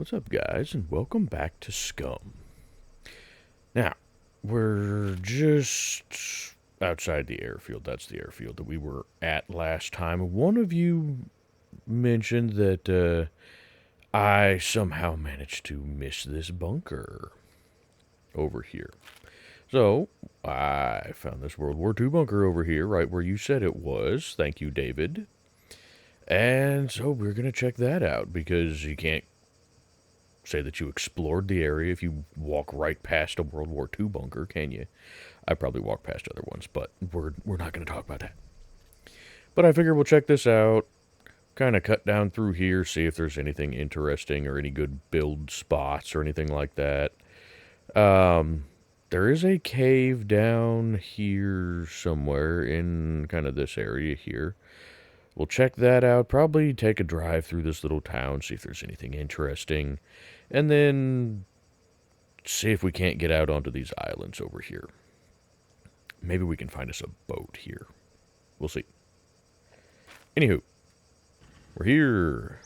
What's up, guys, and welcome back to SCUM. Now, we're just outside the airfield. That's the airfield that we were at last time. One of you mentioned that I somehow managed to miss this bunker over here. So, I found this World War II bunker over here, right where you said it was. Thank you, David. And so we're going to check that out, because you can't say that you explored the area if you walk right past a World War II bunker, can you? I probably walked past other ones, but we're not going to talk about that. But I figure we'll check this out, kind of cut down through here, see if there's anything interesting or any good build spots or anything like that. There is a cave down here somewhere in kind of this area here. We'll check that out, probably take a drive through this little town, see if there's anything interesting, and then see if we can't get out onto these islands over here. Maybe we can find us a boat here. We'll see. Anywho, we're here.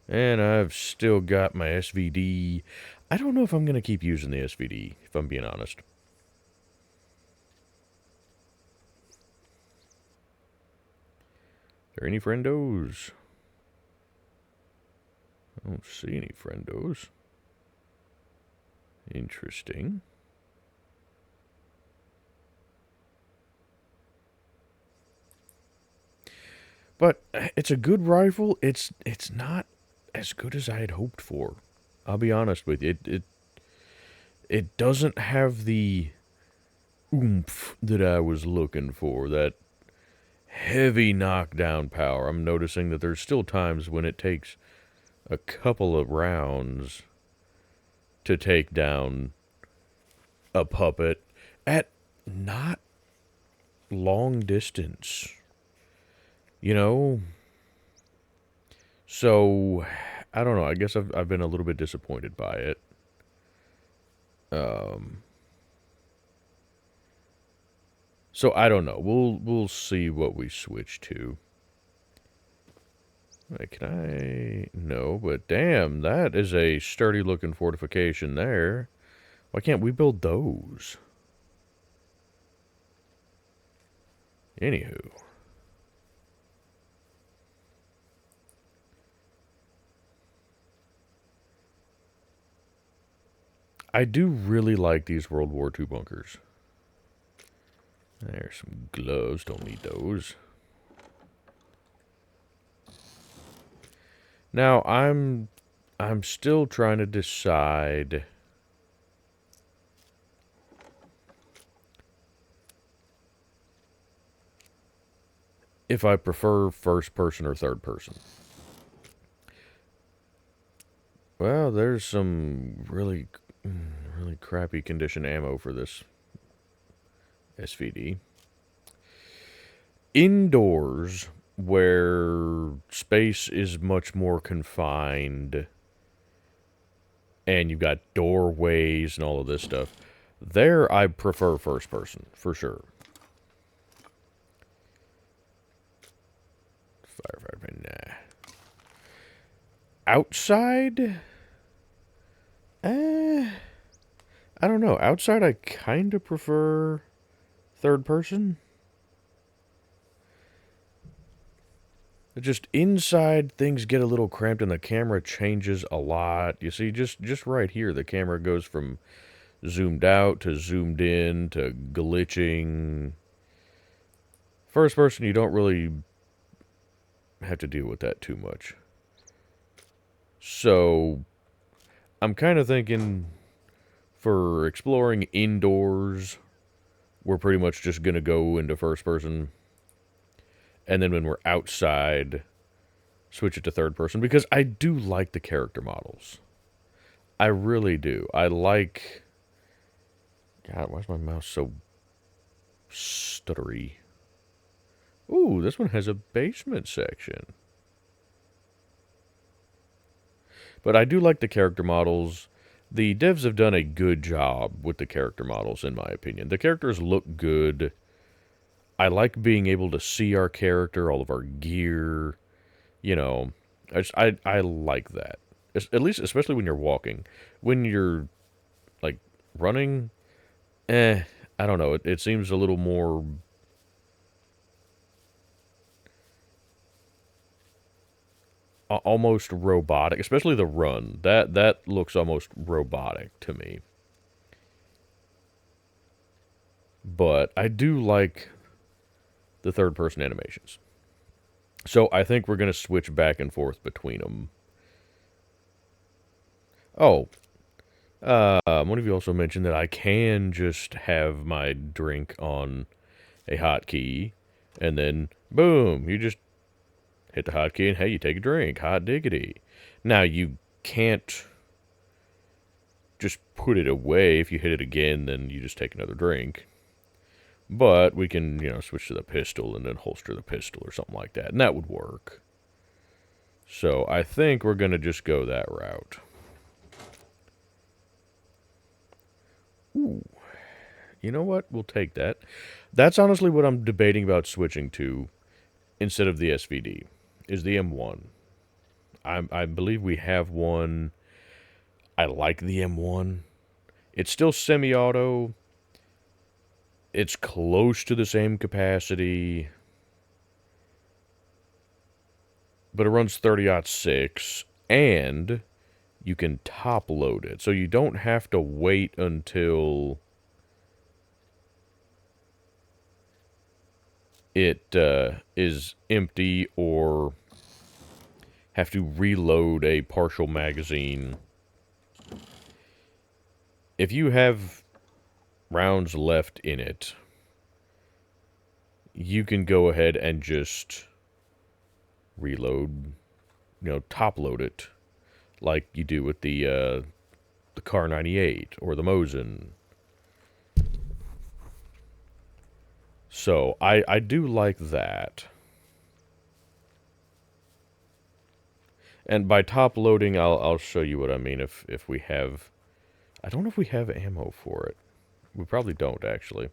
And I've still got my SVD. I don't know if I'm going to keep using the SVD, if I'm being honest. Are there any friendos? I don't see any friendos. Interesting. But it's a good rifle. It's not as good as I had hoped for. I'll be honest with you. It doesn't have the oomph that I was looking for. That heavy knockdown power. I'm noticing that there's still times when it takes a couple of rounds to take down a puppet at not long distance. You know? So, I don't know. I guess I've been a little bit disappointed by it. So I don't know. We'll see what we switch to. Can I? No, but damn, that is a sturdy looking fortification there. Why can't we build those? Anywho. I do really like these World War II bunkers. There's some gloves. Don't need those. Now, I'm still trying to decide if I prefer first person or third person. Well, there's some really crappy condition ammo for this SVD. Indoors, where space is much more confined and you've got doorways and all of this stuff, there I prefer first person, for sure. Firefighter, nah. Outside? I don't know. Outside I kind of prefer third person. Just inside, things get a little cramped and the camera changes a lot. You see, just right here, the camera goes from zoomed out to zoomed in to glitching. First person, you don't really have to deal with that too much. So, I'm kind of thinking for exploring indoors, we're pretty much just going to go into first person. And then when we're outside, switch it to third person. Because I do like the character models. I really do. I like... God, why is my mouse so stuttery? Ooh, this one has a basement section. But I do like the character models. The devs have done a good job with the character models, in my opinion. The characters look good. I like being able to see our character, all of our gear, you know. I like that. At least, especially when you're walking. When you're, like, running, I don't know. It seems a little more almost robotic, especially the run. That looks almost robotic to me. But I do like the third person animations. So I think we're going to switch back and forth between them. Oh, one of you also mentioned that I can just have my drink on a hotkey, and then boom, you just hit the hotkey, and hey, you take a drink. Hot diggity. Now you can't just put it away. If you hit it again, then you just take another drink. But we can, switch to the pistol and then holster the pistol or something like that, and that would work. So I think we're going to just go that route. Ooh. You know what? We'll take that. That's honestly what I'm debating about switching to instead of the SVD, is the M1. I believe we have one. I like the M1. It's still semi-auto. It's close to the same capacity. But it runs 30-06, and you can top load it. So you don't have to wait until it is empty or have to reload a partial magazine. If you have rounds left in it, you can go ahead and just reload, top load it like you do with the Car 98 or the Mosin. So I do like that. And by top loading, I'll show you what I mean if we have... I don't know if we have ammo for it. We probably don't, actually.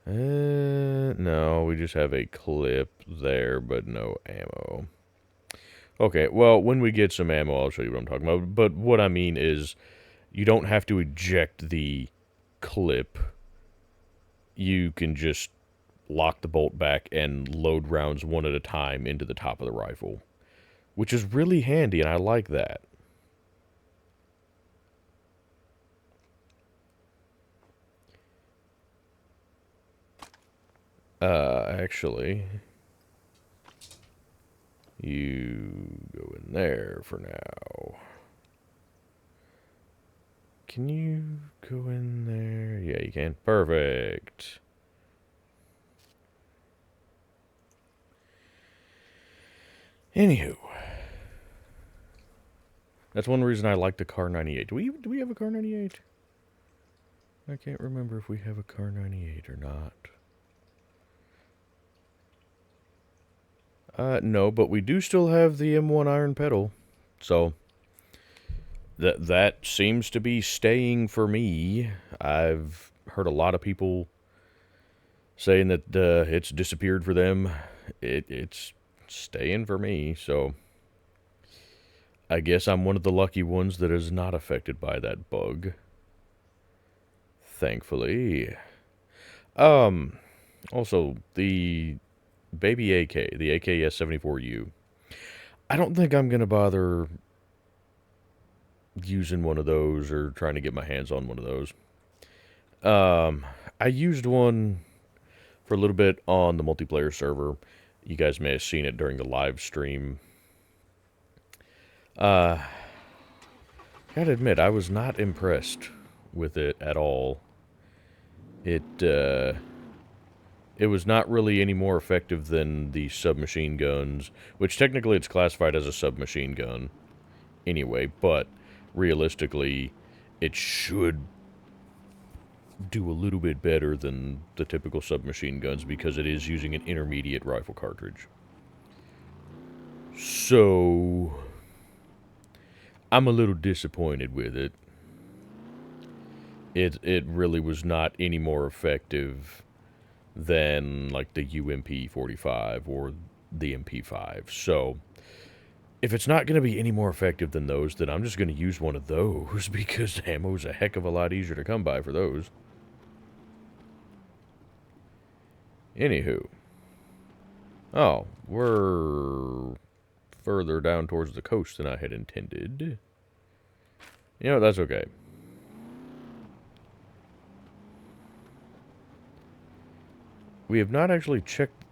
No, we just have a clip there, but no ammo. Okay, well, when we get some ammo, I'll show you what I'm talking about. But what I mean is, you don't have to eject the clip. You can just lock the bolt back and load rounds one at a time into the top of the rifle, which is really handy, and I like that. Actually, you go in there for now. Can you go in there? Yeah, you can. Perfect. Anywho, that's one reason I like the Car 98. Do we have a Car 98? I can't remember if we have a Car 98 or not. No, but we do still have the M1 iron pedal, so that seems to be staying for me. I've heard a lot of people saying that it's disappeared for them. It's staying for me, so I guess I'm one of the lucky ones that is not affected by that bug. Thankfully. Also, the baby AK, the AKS-74U, I don't think I'm going to bother using one of those or trying to get my hands on one of those. I used one for a little bit on the multiplayer server. You guys may have seen it during the live stream. Gotta admit, I was not impressed with it at all. It was not really any more effective than the submachine guns, which technically it's classified as a submachine gun anyway, but realistically, it should do a little bit better than the typical submachine guns because it is using an intermediate rifle cartridge. So, I'm a little disappointed with it. it really was not any more effective than like the UMP-45 or the MP5. So if it's not going to be any more effective than those, then I'm just going to use one of those because ammo's a heck of a lot easier to come by for those. Anywho. Oh, we're further down towards the coast than I had intended. You know, that's okay. We have not actually checked,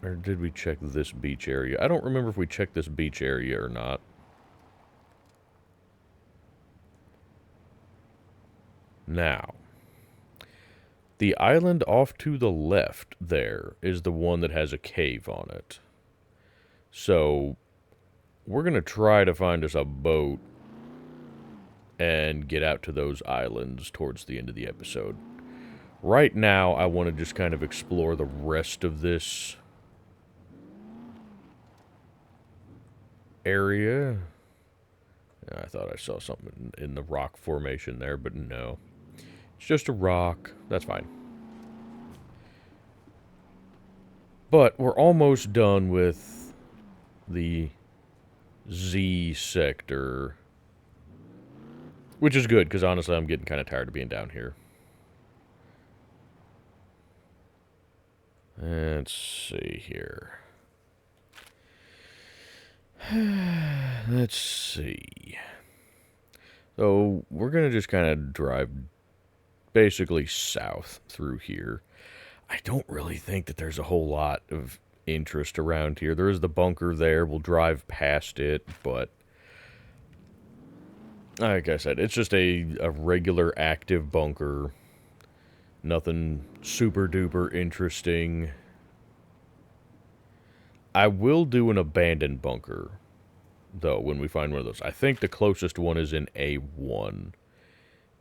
or did we check this beach area? I don't remember if we checked this beach area or not. Now, the island off to the left there is the one that has a cave on it. So, we're going to try to find us a boat and get out to those islands towards the end of the episode. Right now, I want to just kind of explore the rest of this area. I thought I saw something in the rock formation there, but no. It's just a rock. That's fine. But we're almost done with the Z sector. Which is good, because honestly, I'm getting kind of tired of being down here. Let's see here. Let's see. So, we're going to just kind of drive basically south through here. I don't really think that there's a whole lot of interest around here. There is the bunker there. We'll drive past it, but like I said, it's just a regular active bunker. Nothing super duper interesting. I will do an abandoned bunker, though, when we find one of those. I think the closest one is in A1.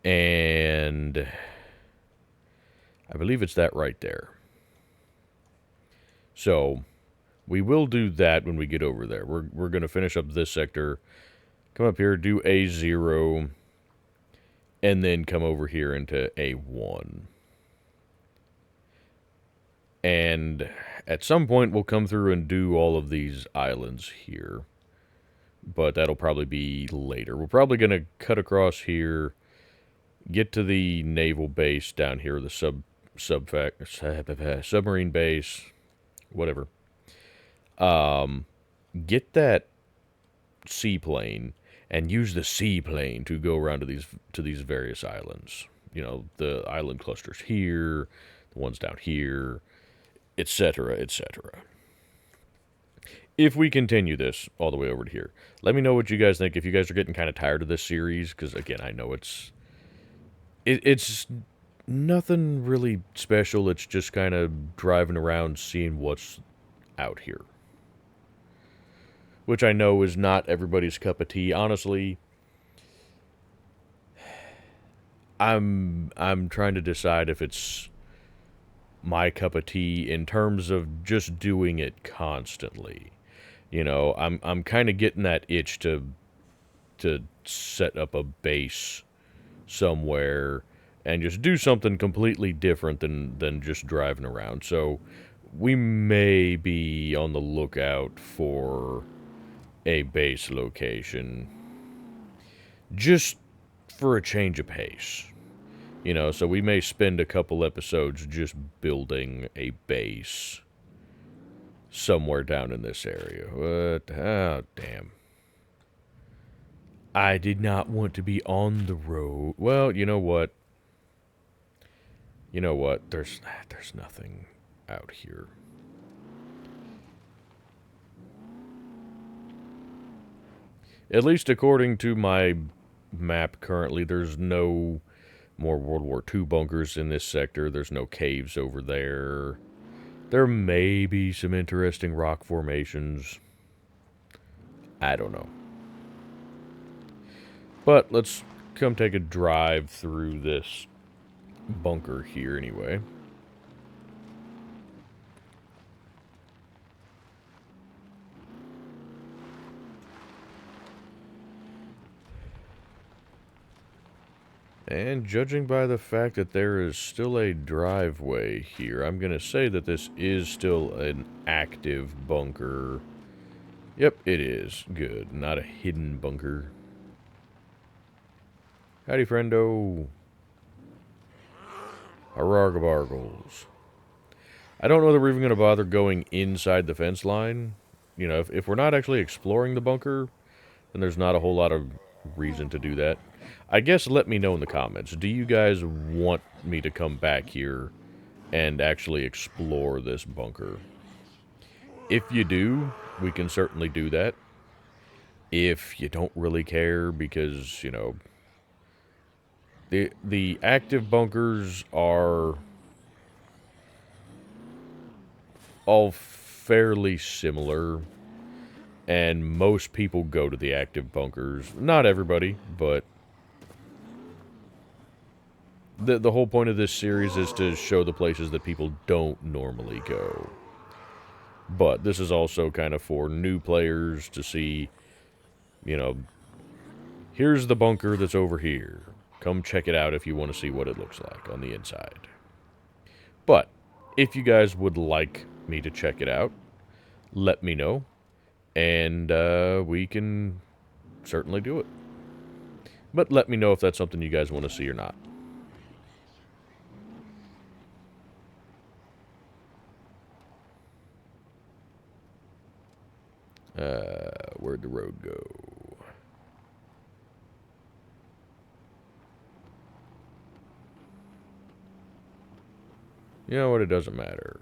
And I believe it's that right there. So, we will do that when we get over there. We're going to finish up this sector, come up here, do A0, and then come over here into A1. And at some point, we'll come through and do all of these islands here. But that'll probably be later. We're probably going to cut across here, get to the naval base down here, the submarine base, whatever. Get that seaplane and use the seaplane to go around to these various islands. You know, the island clusters here, the ones down here, etc., etc. If we continue this all the way over to here, let me know what you guys think. If you guys are getting kind of tired of this series, because again, I know it's nothing really special. It's just kind of driving around, seeing what's out here, which I know is not everybody's cup of tea. Honestly, I'm trying to decide if it's my cup of tea in terms of just doing it constantly. You know, I'm kind of getting that itch to set up a base somewhere and just do something completely different than just driving around. So we may be on the lookout for a base location just for a change of pace. You know, so we may spend a couple episodes just building a base somewhere down in this area. What? Oh, damn. I did not want to be on the road. Well, you know what? You know what? There's nothing out here. At least according to my map currently, there's no more World War II bunkers in this sector. There's no caves over there. There may be some interesting rock formations. I don't know. But let's come take a drive through this bunker here anyway. And judging by the fact that there is still a driveway here, I'm going to say that this is still an active bunker. Yep, it is. Good. Not a hidden bunker. Howdy, friendo. Harargabargles. I don't know that we're even going to bother going inside the fence line. You know, if we're not actually exploring the bunker, then there's not a whole lot of reason to do that. I guess let me know in the comments. Do you guys want me to come back here and actually explore this bunker? If you do, we can certainly do that. If you don't really care because, you know, the active bunkers are all fairly similar, and most people go to the active bunkers. Not everybody, but the whole point of this series is to show the places that people don't normally go. But this is also kind of for new players to see, you know, here's the bunker that's over here. Come check it out if you want to see what it looks like on the inside. But if you guys would like me to check it out, let me know, and we can certainly do it. But let me know if that's something you guys want to see or not. Where'd the road go? You know what? It doesn't matter.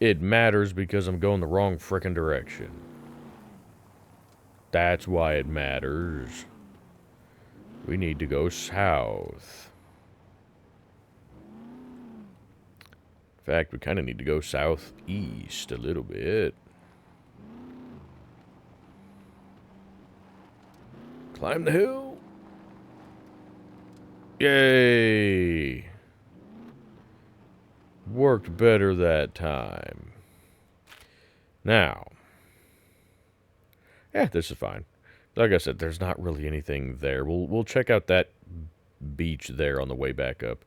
It matters because I'm going the wrong frickin' direction. That's why it matters. We need to go south. In fact, we kind of need to go southeast a little bit. Climb the hill. Yay! Worked better that time. Now. Yeah, this is fine. Like I said, there's not really anything there. We'll check out that beach there on the way back up.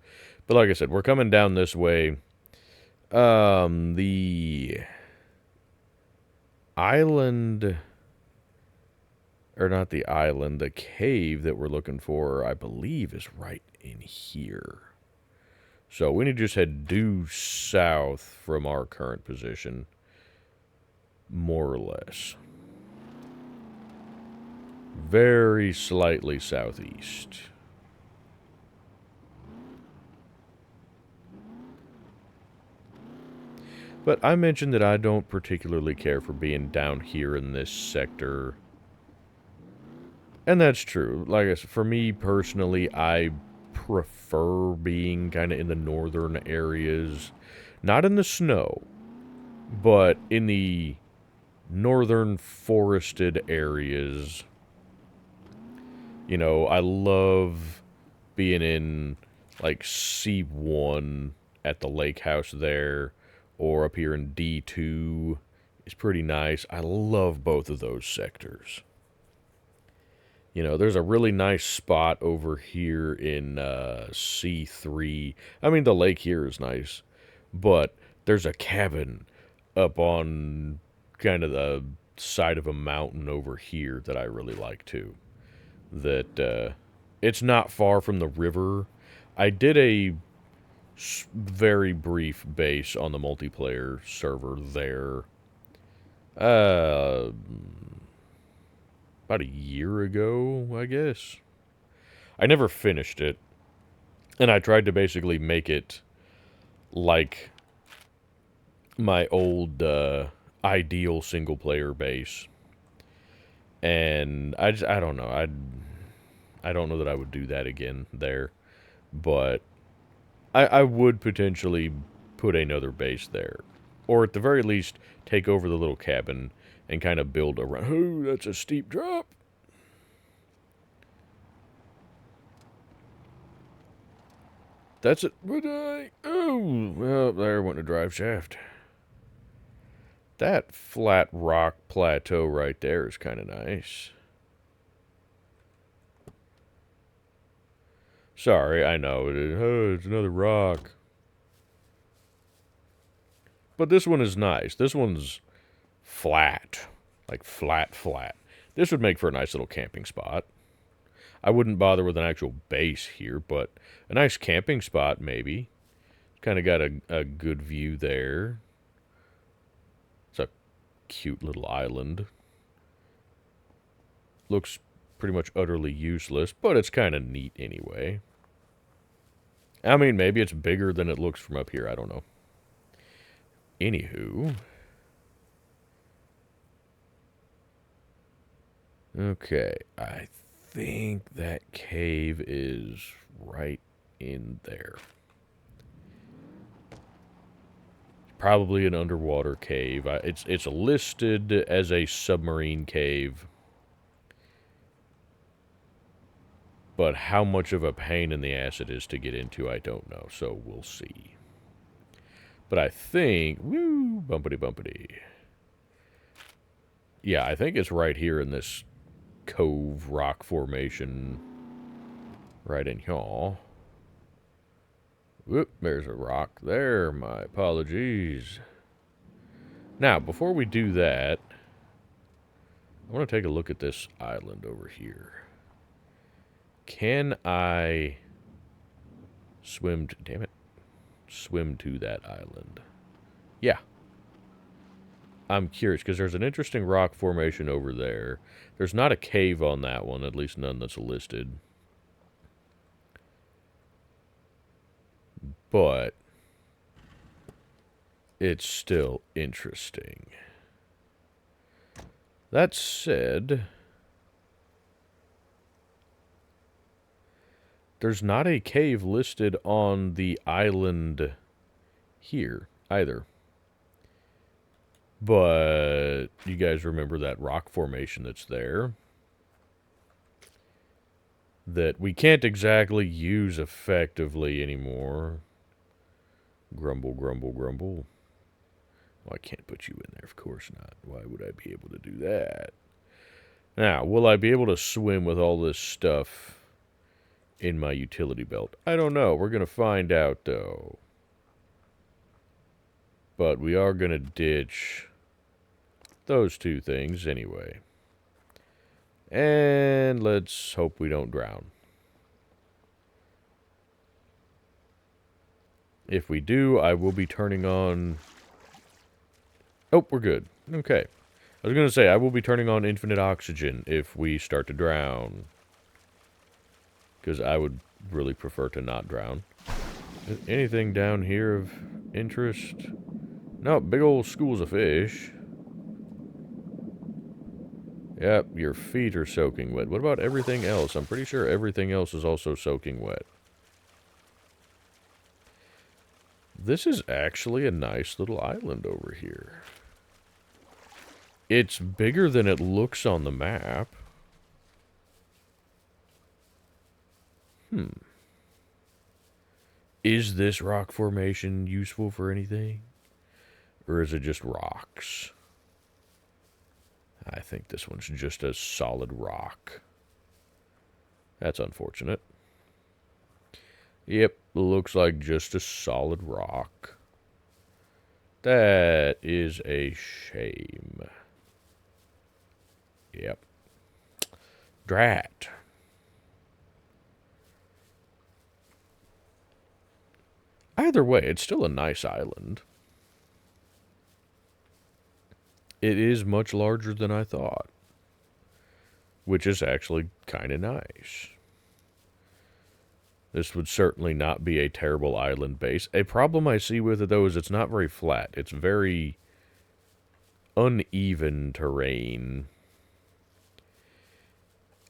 But like I said, we're coming down this way. The island, or not the island, the cave that we're looking for, I believe, is right in here. So we need to just head due south from our current position, more or less. Very slightly southeast. But I mentioned that I don't particularly care for being down here in this sector. And that's true. Like I said, for me personally, I prefer being kind of in the northern areas. Not in the snow, but in the northern forested areas. You know, I love being in, like, C1 at the lake house there, or up here in D2 is pretty nice. I love both of those sectors. You know, there's a really nice spot over here in C3. I mean, the lake here is nice, but there's a cabin up on kind of the side of a mountain over here that I really like too. That it's not far from the river. I did a very brief base on the multiplayer server there. About a year ago, I guess. I never finished it, and I tried to basically make it like my old ideal single player base. And I don't know. I don't know that I would do that again there, but I would potentially put another base there, or at the very least take over the little cabin and kind of build around. Oh, that's a steep drop. That's it. Oh, well, there went a drive shaft. That flat rock plateau right there is kind of nice. Sorry, I know. Oh, it's another rock. But this one is nice. This one's flat. Like flat, flat. This would make for a nice little camping spot. I wouldn't bother with an actual base here, but a nice camping spot maybe. Kind of got a good view there. It's a cute little island. Looks pretty much utterly useless, but it's kind of neat anyway. I mean, maybe it's bigger than it looks from up here. I don't know. Anywho. Okay, I think that cave is right in there. Probably an underwater cave. It's listed as a submarine cave. But how much of a pain in the ass it is to get into, I don't know. So we'll see. But I think... Woo! Bumpity bumpity. Yeah, I think it's right here in this cove rock formation. Right in here. Whoop, there's a rock there. My apologies. Now, before we do that, I want to take a look at this island over here. Can I swim to... Damn it. Swim to that island. Yeah. I'm curious, because there's an interesting rock formation over there. There's not a cave on that one, at least none that's listed. But it's still interesting. That said, there's not a cave listed on the island here either. But you guys remember that rock formation that's there? That we can't exactly use effectively anymore. Grumble, grumble, grumble. Well, I can't put you in there, of course not. Why would I be able to do that? Now, will I be able to swim with all this stuff in my utility belt? I don't know. We're going to find out, though. But we are going to ditch those two things anyway. And let's hope we don't drown. If we do, I will be turning on... Oh, we're good. Okay. I was going to say, I will be turning on infinite oxygen if we start to drown. Because I would really prefer to not drown. Anything down here of interest? No, big old schools of fish. Yep, your feet are soaking wet. What about everything else? I'm pretty sure everything else is also soaking wet. This is actually a nice little island over here. It's bigger than it looks on the map. Is this rock formation useful for anything? Or is it just rocks? I think this one's just a solid rock. That's unfortunate. Yep, looks like just a solid rock. That is a shame. Yep. Drat. Either way, it's still a nice island. It is much larger than I thought. Which is actually kind of nice. This would certainly not be a terrible island base. A problem I see with it, though, is it's not very flat. It's very uneven terrain.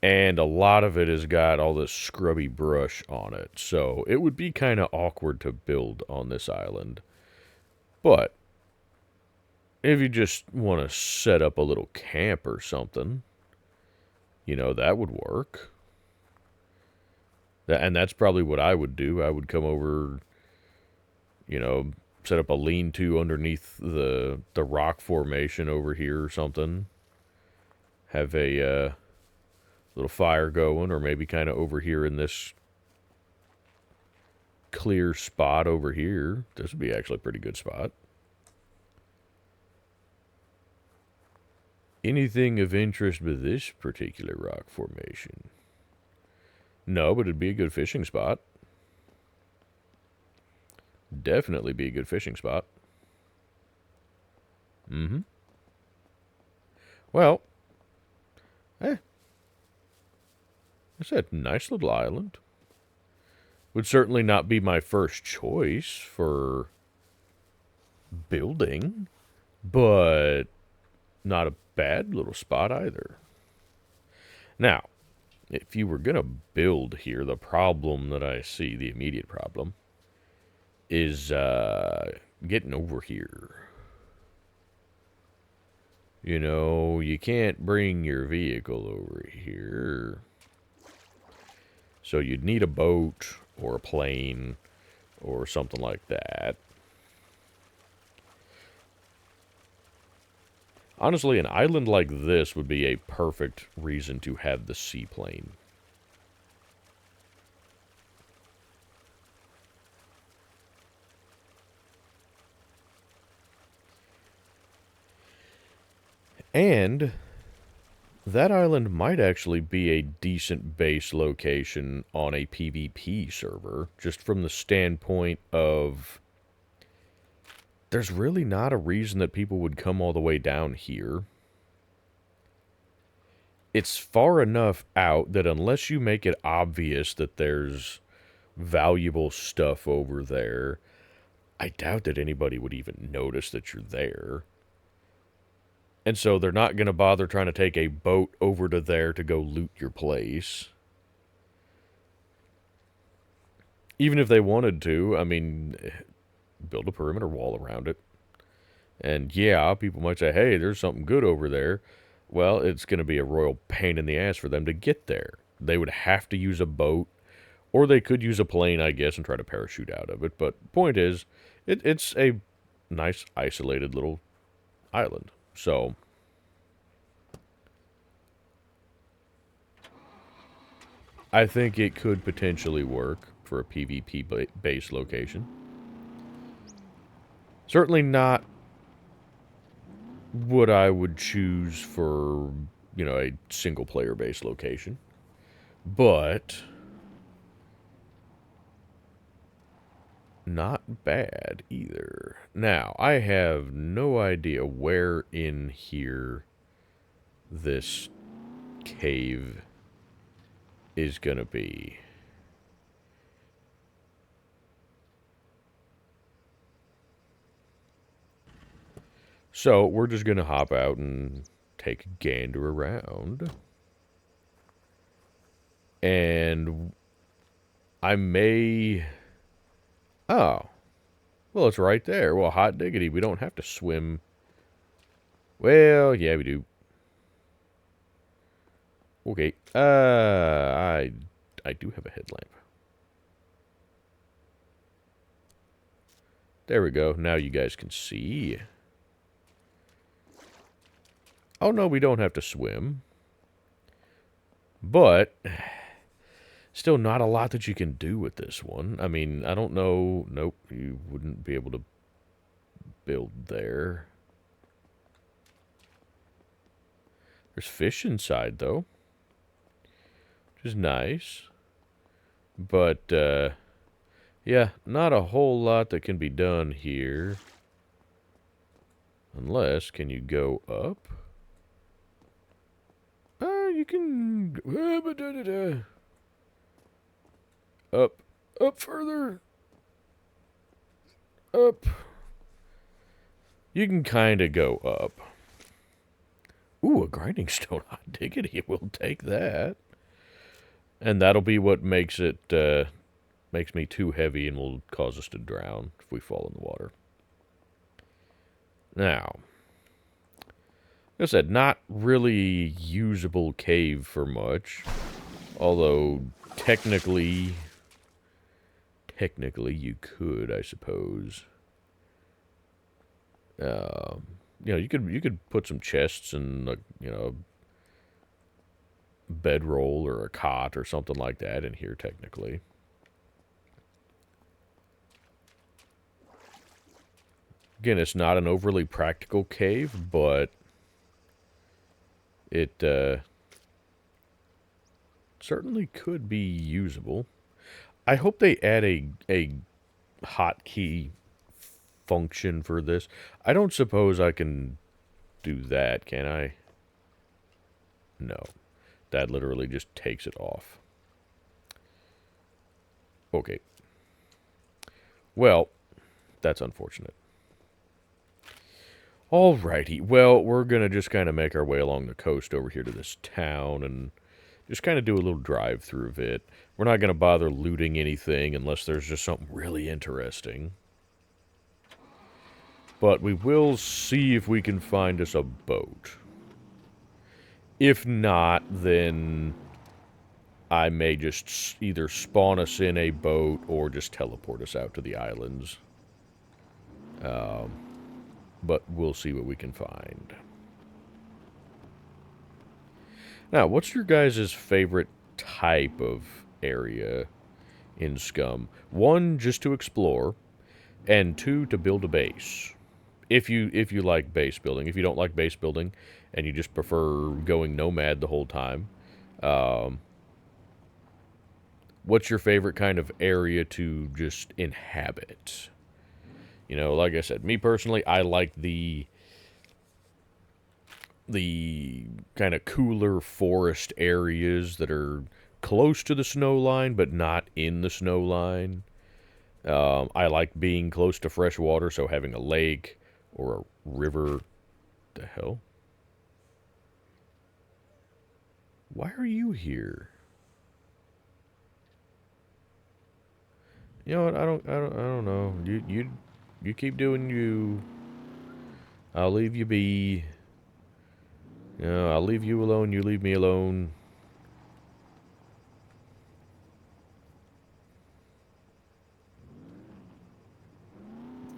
And a lot of it has got all this scrubby brush on it. So it would be kind of awkward to build on this island. But if you just want to set up a little camp or something, you know, that would work. And that's probably what I would do. I would come over, you know, set up a lean-to underneath the rock formation over here or something. Have a little fire going, or maybe kind of over here in this clear spot over here. This would be actually a pretty good spot. Anything of interest with this particular rock formation? No, but it'd be a good fishing spot. Definitely be a good fishing spot. Mm-hmm. Well, it's a nice little island. Would certainly not be my first choice for building, but not a bad little spot either. Now, if you were going to build here, the problem that I see, the immediate problem, is getting over here. You know, you can't bring your vehicle over here. So you'd need a boat or a plane or something like that. Honestly, an island like this would be a perfect reason to have the seaplane. And that island might actually be a decent base location on a PvP server, just from the standpoint of there's really not a reason that people would come all the way down here. It's far enough out that unless you make it obvious that there's valuable stuff over there, I doubt that anybody would even notice that you're there. And so they're not going to bother trying to take a boat over to there to go loot your place. Even if they wanted to, I mean, build a perimeter wall around it. And yeah, people might say, hey, there's something good over there. Well, it's going to be a royal pain in the ass for them to get there. They would have to use a boat, or they could use a plane, I guess, and try to parachute out of it. But point is, it's a nice, isolated little island. So I think it could potentially work for a PvP base location. Certainly not what I would choose for, you know, a single player base location. But not bad either. Now, I have no idea where in here this cave is gonna be. So, we're just gonna hop out and take a gander around. And I may... Oh. Well, it's right there. Well, hot diggity, we don't have to swim. Well, yeah, we do. Okay. I do have a headlamp. There we go. Now you guys can see. Oh, no, we don't have to swim. But still not a lot that you can do with this one. I mean, I don't know. Nope, you wouldn't be able to build there. There's fish inside, though, which is nice. But, yeah, not a whole lot that can be done here. Unless, can you go up? You can... Up further. Up. You can kind of go up. Ooh, a grinding stone. Hot diggity. We'll take that. And that'll be what makes it, makes me too heavy and will cause us to drown if we fall in the water. Now, like I said, not really usable cave for much. Although, technically you could, I suppose. You know, you could put some chests and, you know, bedroll or a cot or something like that in here, technically. Again, it's not an overly practical cave, but it certainly could be usable. I hope they add a hotkey function for this. I don't suppose I can do that, can I? No. That literally just takes it off. Okay. Well, that's unfortunate. Alrighty. Well, we're going to just kind of make our way along the coast over here to this town and just kind of do a little drive through of it. We're not going to bother looting anything unless there's just something really interesting. But we will see if we can find us a boat. If not, then I may just either spawn us in a boat or just teleport us out to the islands. But we'll see what we can find. Now, what's your guys' favorite type of area in SCUM? One, just to explore, and two, to build a base. If you like base building. If you don't like base building, and you just prefer going nomad the whole time, what's your favorite kind of area to just inhabit? You know, like I said, me personally, I like the kind of cooler forest areas that are close to the snow line, but not in the snow line. I like being close to fresh water, so having a lake or a river. The hell? Why are you here? You know what? I don't know. You keep doing you. I'll leave you be. You know, I'll leave you alone. You leave me alone.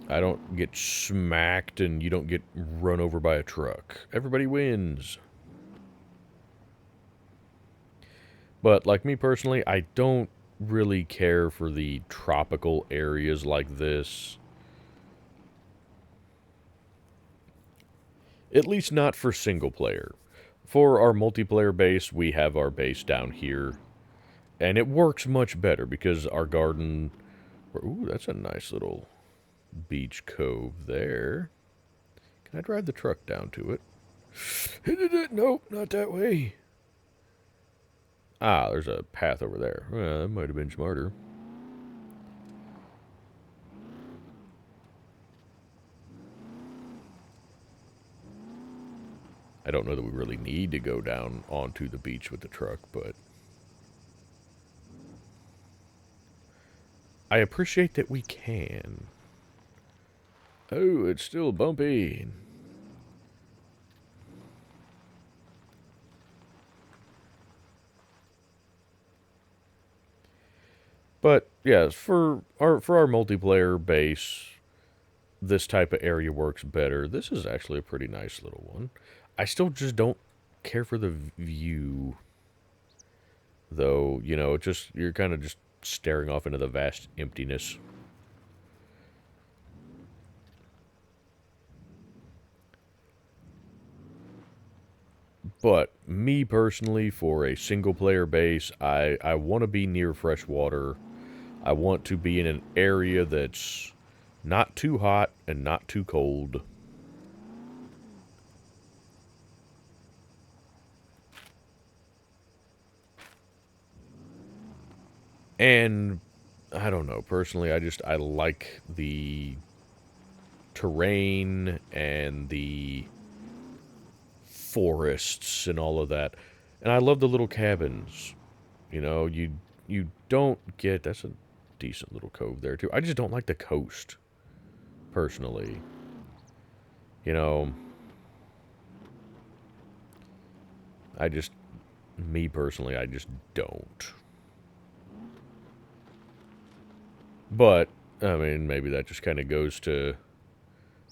I don't get smacked and you don't get run over by a truck. Everybody wins. But like me personally, I don't really care for the tropical areas like this. At least not for single player. For our multiplayer base, we have our base down here. And it works much better because our garden... Ooh, that's a nice little beach cove there. Can I drive the truck down to it? Nope, not that way. Ah, there's a path over there. Well, that might have been smarter. I don't know that we really need to go down onto the beach with the truck, but... I appreciate that we can. Oh, it's still bumpy. But, yes, for our multiplayer base, this type of area works better. This is actually a pretty nice little one. I still just don't care for the view. Though, you know, you're kind of just staring off into the vast emptiness. But me personally, for a single player base, I want to be near fresh water. I want to be in an area that's not too hot and not too cold. And I don't know, personally, I like the terrain and the forests and all of that. And I love the little cabins. You know, you don't get... That's a decent little cove there, too. I just don't like the coast, personally. You know, me personally, I just don't. But, I mean, maybe that just kind of goes to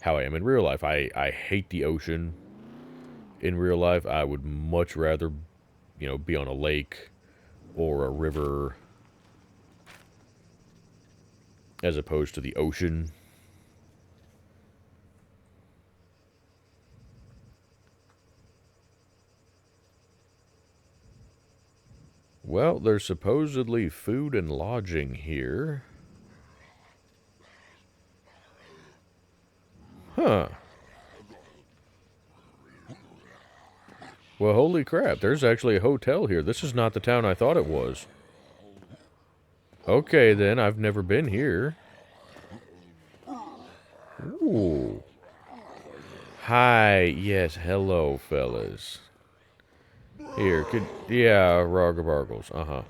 how I am in real life. I hate the ocean. In real life, I would much rather, you know, be on a lake or a river as opposed to the ocean. Well, there's supposedly food and lodging here. Huh. Well, holy crap, there's actually a hotel here. This is not the town I thought it was. Okay, then, I've never been here. Ooh. Hi, yes, hello, fellas. Here, yeah, Roggerbargles, uh-huh.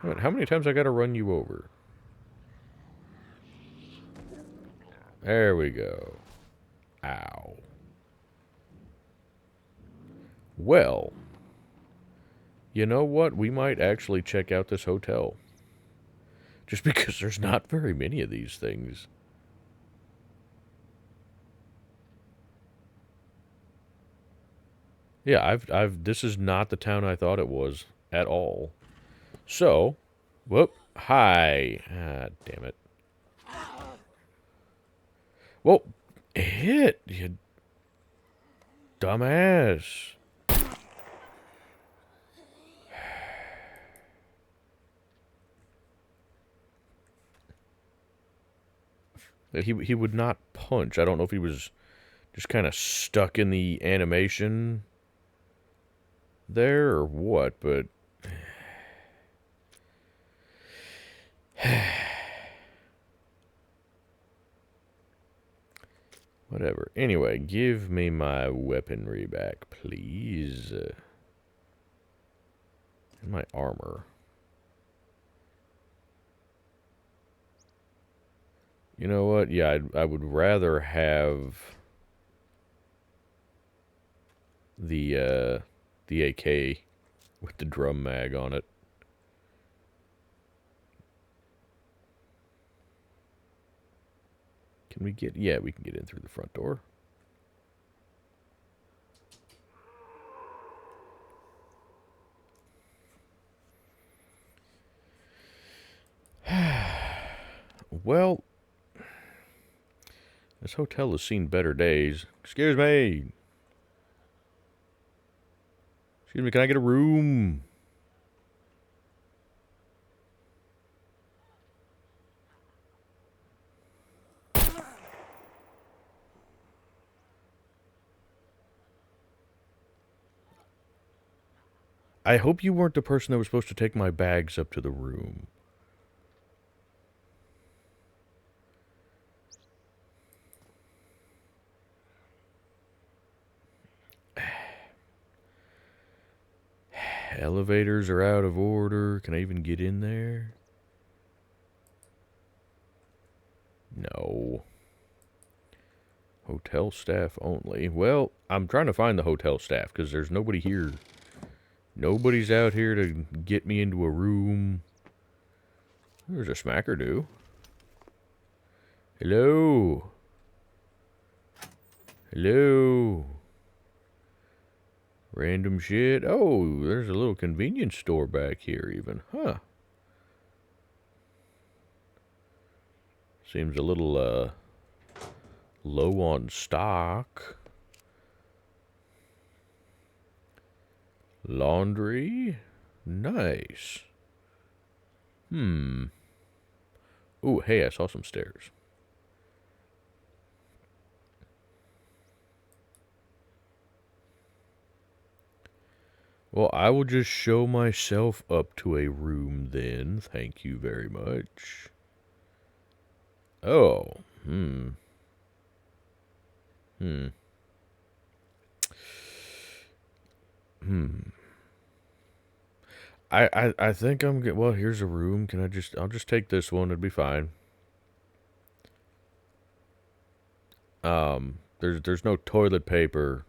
Wait, how many times I gotta run you over? There we go. Ow. Well, you know what? We might actually check out this hotel. Just because there's not very many of these things. Yeah, this is not the town I thought it was at all. So, whoop, hi. Ah, damn it. Whoa, hit, you dumbass. He would not punch. I don't know if he was just kind of stuck in the animation there or what, but whatever. Anyway, give me my weaponry back, please. And my armor. You know what? Yeah, I would rather have the AK with the drum mag on it. Can we get... Yeah, we can get in through the front door. Well, this hotel has seen better days. Excuse me. Excuse me, can I get a room? I hope you weren't the person that was supposed to take my bags up to the room. Elevators are out of order. Can I even get in there? No. Hotel staff only. Well, I'm trying to find the hotel staff because there's nobody here. Nobody's out here to get me into a room. There's a smackerdoo. Hello. Hello. Random shit. Oh, there's a little convenience store back here even. Huh. Seems a little, low on stock. Laundry. Nice. Ooh, hey, I saw some stairs. Well, I will just show myself up to a room then. Thank you very much. Oh, I think I'm good. Well, here's a room. I'll just take this one. It'd be fine. There's no toilet paper.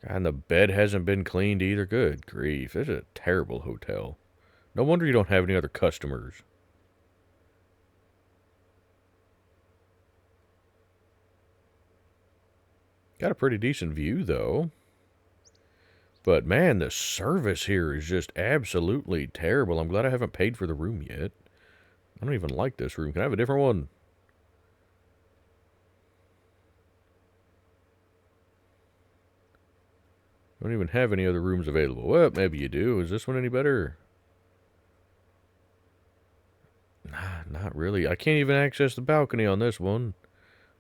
And the bed hasn't been cleaned either. Good grief. This is a terrible hotel. No wonder you don't have any other customers. Got a pretty decent view, though. But, man, the service here is just absolutely terrible. I'm glad I haven't paid for the room yet. I don't even like this room. Can I have a different one? I don't even have any other rooms available. Well, maybe you do. Is this one any better? Nah, not really. I can't even access the balcony on this one.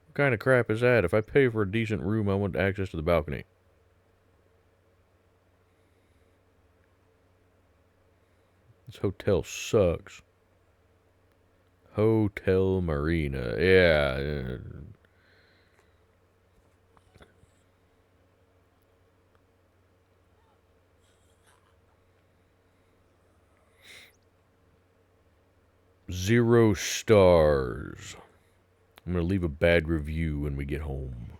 What kind of crap is that? If I pay for a decent room, I want access to the balcony. This hotel sucks. Hotel Marina. Yeah. Zero stars. I'm going to leave a bad review when we get home.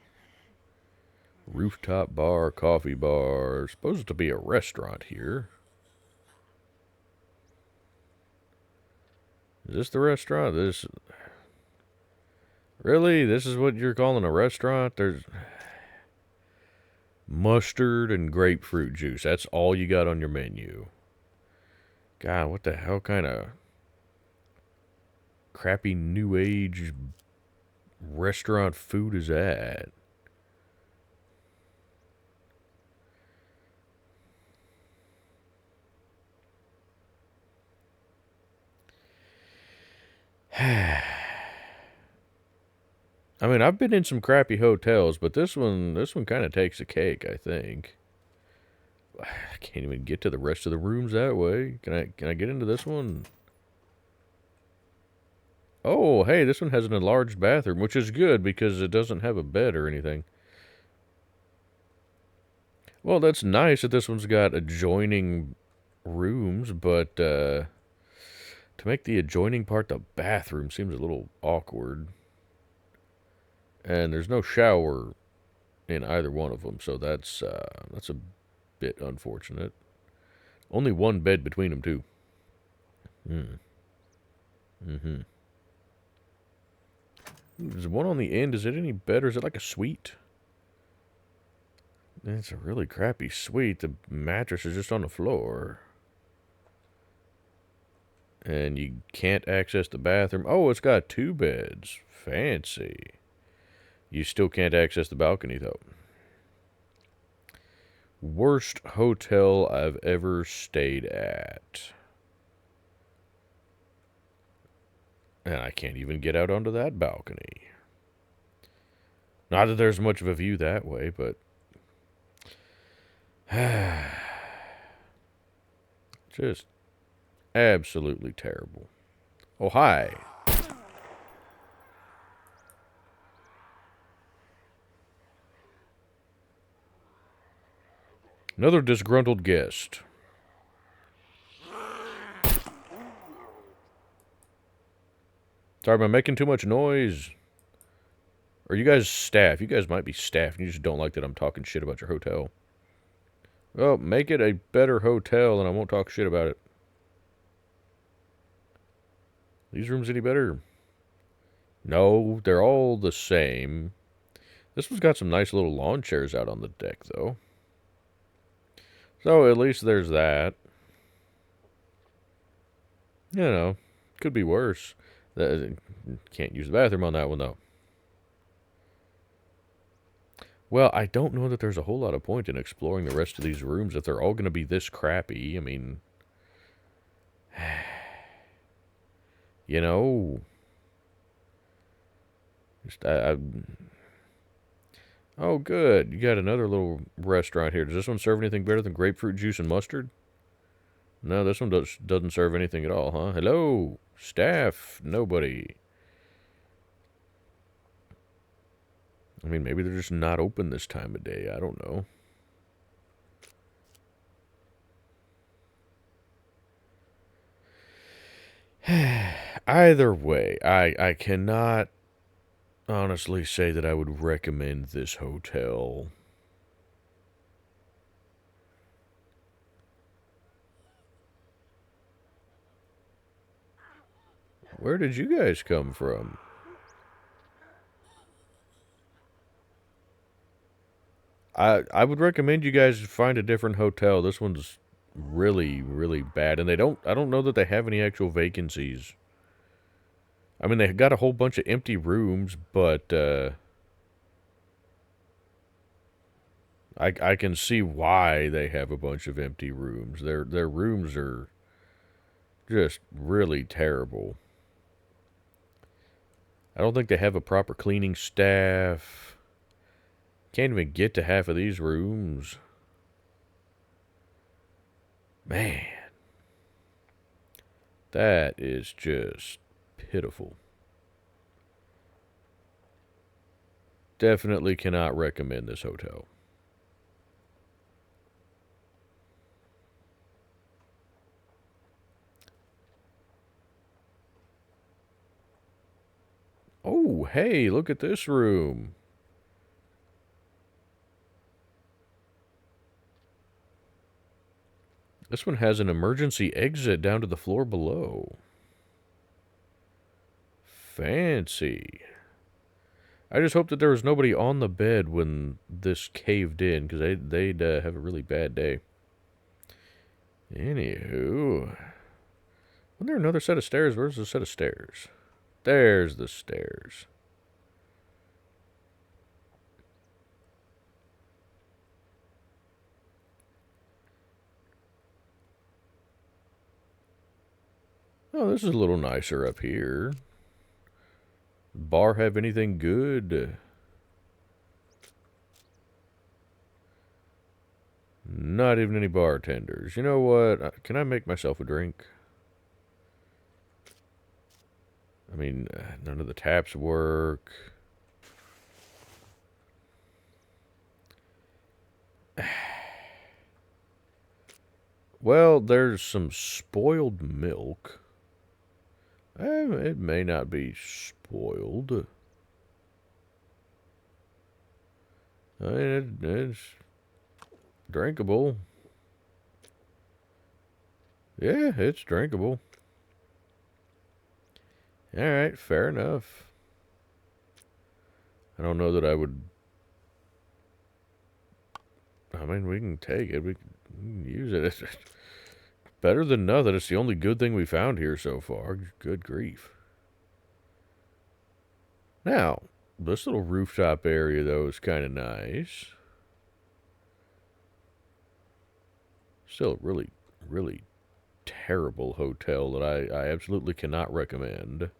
Rooftop bar, coffee bar. Supposed to be a restaurant here. Is this the restaurant? This... Really? This is what you're calling a restaurant? There's... mustard and grapefruit juice. That's all you got on your menu. God, what the hell kind of... crappy new age restaurant food is that? I mean, I've been in some crappy hotels, but this one kind of takes a cake, I think. I can't even get to the rest of the rooms that way. Can I get into this one? Oh, hey, this one has an enlarged bathroom, which is good because it doesn't have a bed or anything. Well, that's nice that this one's got adjoining rooms, but to make the adjoining part the bathroom seems a little awkward. And there's no shower in either one of them, so that's a bit unfortunate. Only one bed between them, too. There's one on the end. Is it any better? Is it like a suite? It's a really crappy suite. The mattress is just on the floor. And you can't access the bathroom. Oh, it's got 2 beds. Fancy. You still can't access the balcony, though. Worst hotel I've ever stayed at. And I can't even get out onto that balcony. Not that there's much of a view that way, but... just absolutely terrible. Oh, hi. Another disgruntled guest. Sorry, am I making too much noise? Or you guys staff? You guys might be staff, and you just don't like that I'm talking shit about your hotel. Well, make it a better hotel, and I won't talk shit about it. These rooms any better? No, they're all the same. This one's got some nice little lawn chairs out on the deck, though. So, at least there's that. You know, could be worse. Can't use the bathroom on that one, though. Well, I don't know that there's a whole lot of point in exploring the rest of these rooms if they're all going to be this crappy. I mean... you know... just, oh, good. You got another little restaurant here. Does this one serve anything better than grapefruit juice and mustard? No, this one doesn't serve anything at all, huh? Hello? Staff? Nobody. I mean, maybe they're just not open this time of day. I don't know. Either way, I cannot honestly say that I would recommend this hotel. Where did you guys come from? I would recommend you guys find a different hotel. This one's really, really bad. And I don't know that they have any actual vacancies. I mean, they got a whole bunch of empty rooms, but I can see why they have a bunch of empty rooms. Their rooms are just really terrible. I don't think they have a proper cleaning staff. Can't even get to half of these rooms. Man, that is just pitiful. Definitely cannot recommend this hotel. Oh, hey, look at this room. This one has an emergency exit down to the floor below. Fancy. I just hope that there was nobody on the bed when this caved in, because they'd have a really bad day. Anywho. Wasn't there another set of stairs? Where's the set of stairs? There's the stairs. Oh, this is a little nicer up here. Bar have anything good? Not even any bartenders. You know what? Can I make myself a drink? I mean, none of the taps work. Well, there's some spoiled milk. It may not be spoiled. I mean, it's drinkable. Yeah, it's drinkable. Alright, fair enough. I don't know that I would... I mean, we can take it. We can use it. It's better than nothing. It's the only good thing we found here so far. Good grief. Now, this little rooftop area, though, is kind of nice. Still a really, really terrible hotel that I absolutely cannot recommend.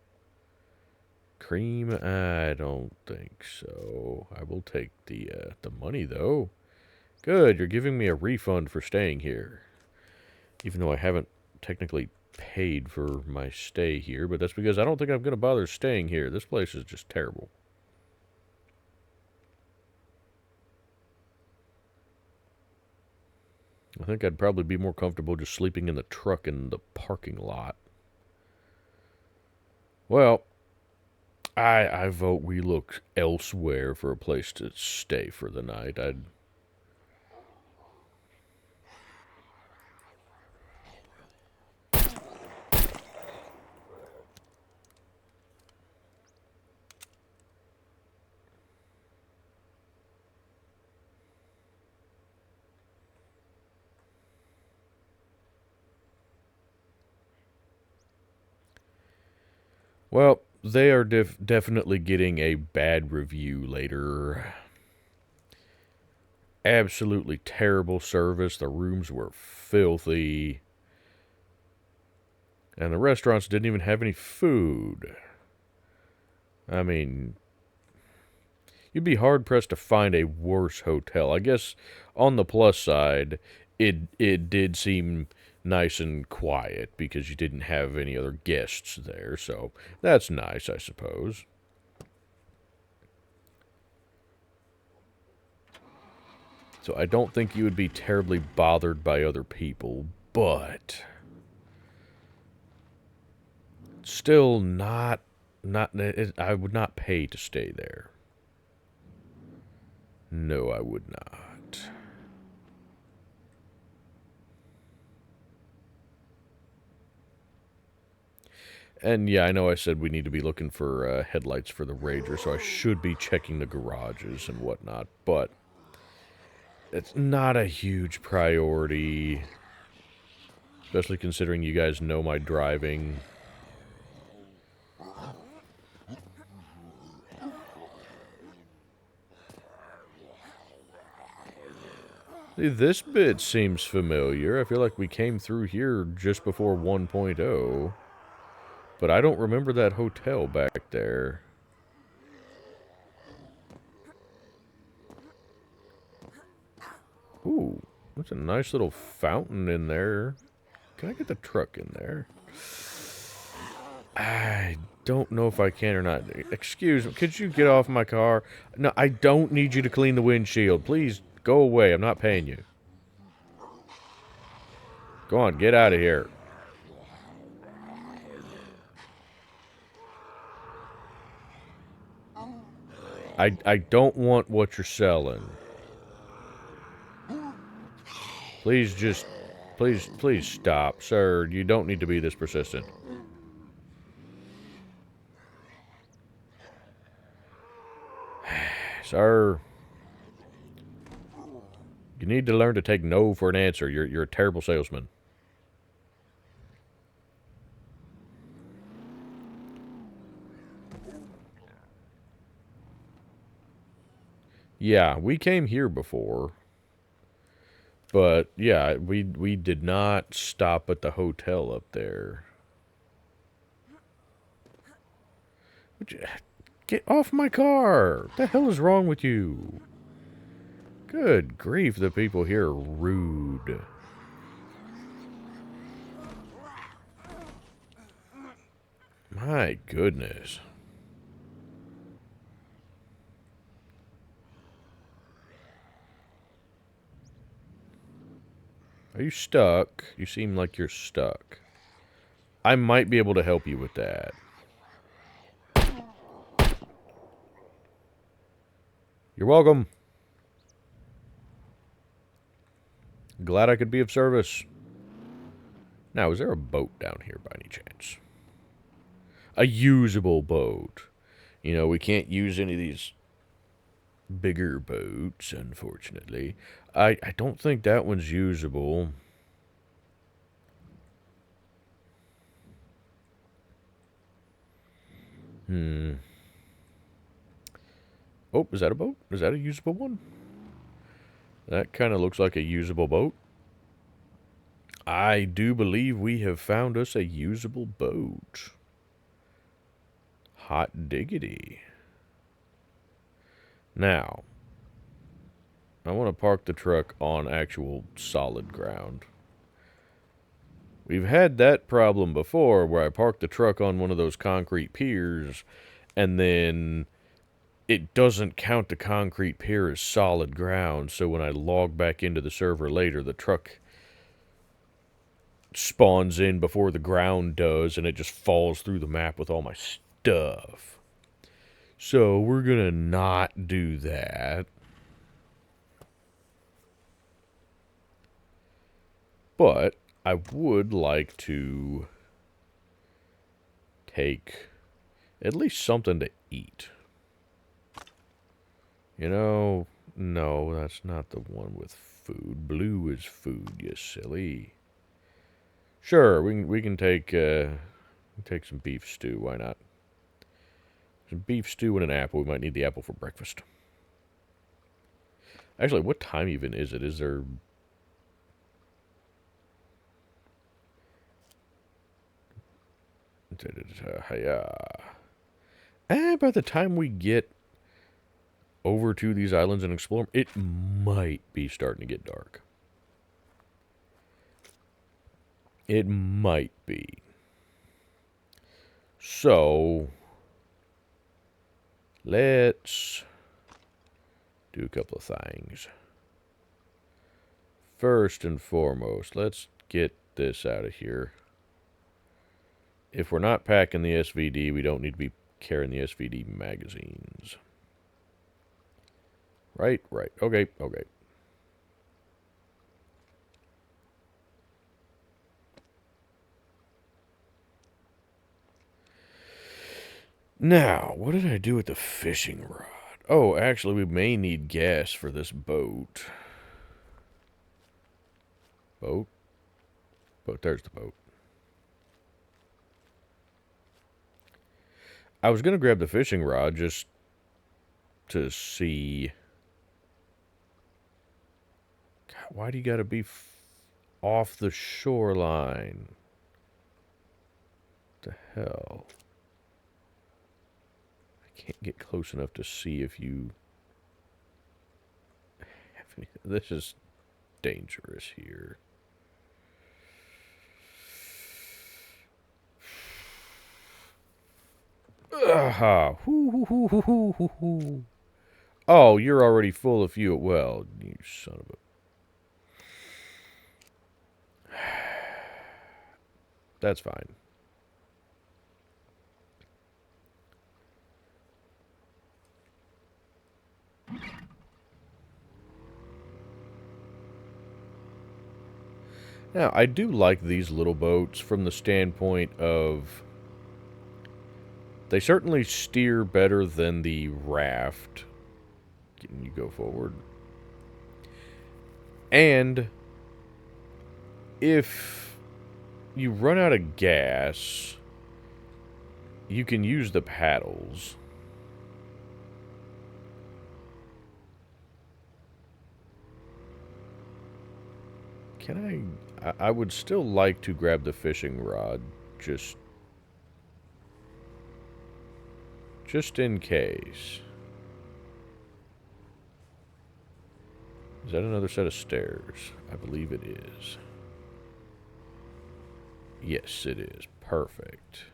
Cream? I don't think so. I will take the money, though. Good, you're giving me a refund for staying here. Even though I haven't technically paid for my stay here, but that's because I don't think I'm going to bother staying here. This place is just terrible. I think I'd probably be more comfortable just sleeping in the truck in the parking lot. Well, I vote we look elsewhere for a place to stay for the night. Well, they are definitely getting a bad review later. Absolutely terrible service. The rooms were filthy. And the restaurants didn't even have any food. I mean, you'd be hard-pressed to find a worse hotel. I guess on the plus side, it did seem nice and quiet because you didn't have any other guests there, so that's nice, I suppose. So I don't think you would be terribly bothered by other people, but still not I would not pay to stay there. No, I would not. And yeah, I know I said we need to be looking for headlights for the Rager, so I should be checking the garages and whatnot, but It's not a huge priority. Especially considering you guys know my driving. See, this bit seems familiar. I feel like we came through here just before 1.0. But I don't remember that hotel back there. Ooh, that's a nice little fountain in there. Can I get the truck in there? I don't know if I can or not. Excuse me, could you get off my car? No, I don't need you to clean the windshield. Please go away. I'm not paying you. Go on, get out of here. I don't want what you're selling. Please just, please stop, sir. You don't need to be this persistent. Sir, you need to learn to take no for an answer. You're a terrible salesman. Yeah, we came here before. But yeah, we did not stop at the hotel up there. Would you get off my car? What the hell is wrong with you? Good grief, the people here are rude. My goodness. Are you stuck? You seem like you're stuck. I might be able to help you with that. You're welcome. Glad I could be of service. Now, is there a boat down here by any chance? A usable boat. You know, we can't use any of these bigger boats, unfortunately. I don't think that one's usable. Oh, is that a boat? Is that a usable one? That kind of looks like a usable boat. I do believe we have found us a usable boat. Hot diggity. Now, I want to park the truck on actual solid ground. We've had that problem before where I parked the truck on one of those concrete piers and then it doesn't count the concrete pier as solid ground, so when I log back into the server later, the truck spawns in before the ground does, and it just falls through the map with all my stuff. So we're gonna not do that. But I would like to take at least something to eat. You know, no, that's not the one with food. Blue is food, you silly. Sure, we can take some beef stew. Why not? Some beef stew and an apple. We might need the apple for breakfast. Actually, what time even is it? Is there? By the time we get over to these islands and explore them, it might be starting to get dark. It might be. So, let's do a couple of things. First and foremost, let's get this out of here. If we're not packing the SVD, we don't need to be carrying the SVD magazines. Right. Okay. Now, what did I do with the fishing rod? Oh, actually, we may need gas for this boat. Boat. Boat. There's the boat. I was going to grab the fishing rod just to see. God, why do you got to be off the shoreline? What the hell? I can't get close enough to see if you have any. This is dangerous here. Aha! Oh, you're already full of fuel. Well, you son of a. That's fine. Now, I do like these little boats from the standpoint of they certainly steer better than the raft. Can you go forward? And if you run out of gas, you can use the paddles. Can I would still like to grab the fishing rod just in case. Is that another set of stairs? I believe it is. Yes, it is. Perfect.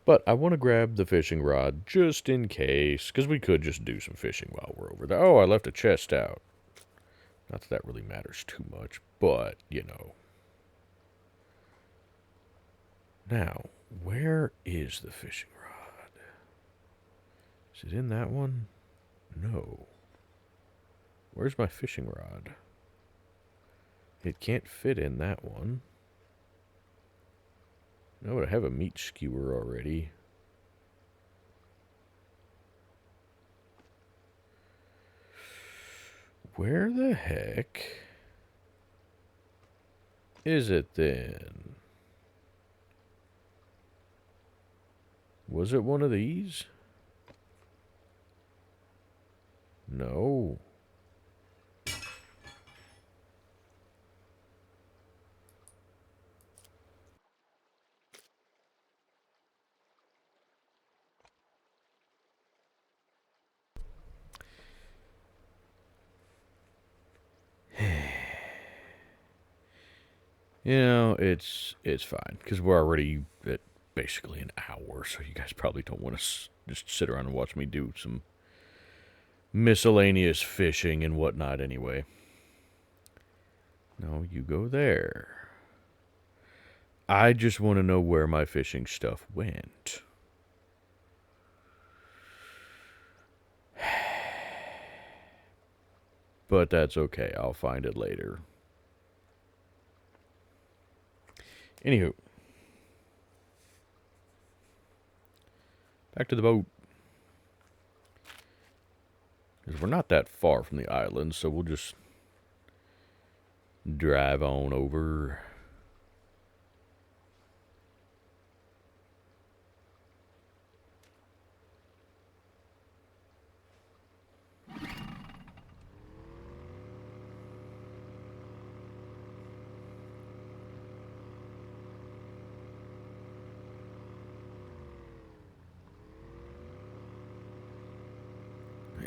But I want to grab the fishing rod just in case, because we could just do some fishing while we're over there. Oh, I left a chest out. Not that that really matters too much, but, you know. Now, where is the fishing rod? Is it in that one? No. Where's my fishing rod? It can't fit in that one. No, but I have a meat skewer already. Where the heck is it then? Was it one of these? No. You know, it's fine, because we're already at basically an hour, so you guys probably don't want to just sit around and watch me do some miscellaneous fishing and whatnot anyway. No, you go there. I just want to know where my fishing stuff went. But that's okay, I'll find it later. Anywho. Back to the boat. Because we're not that far from the island, so we'll just drive on over.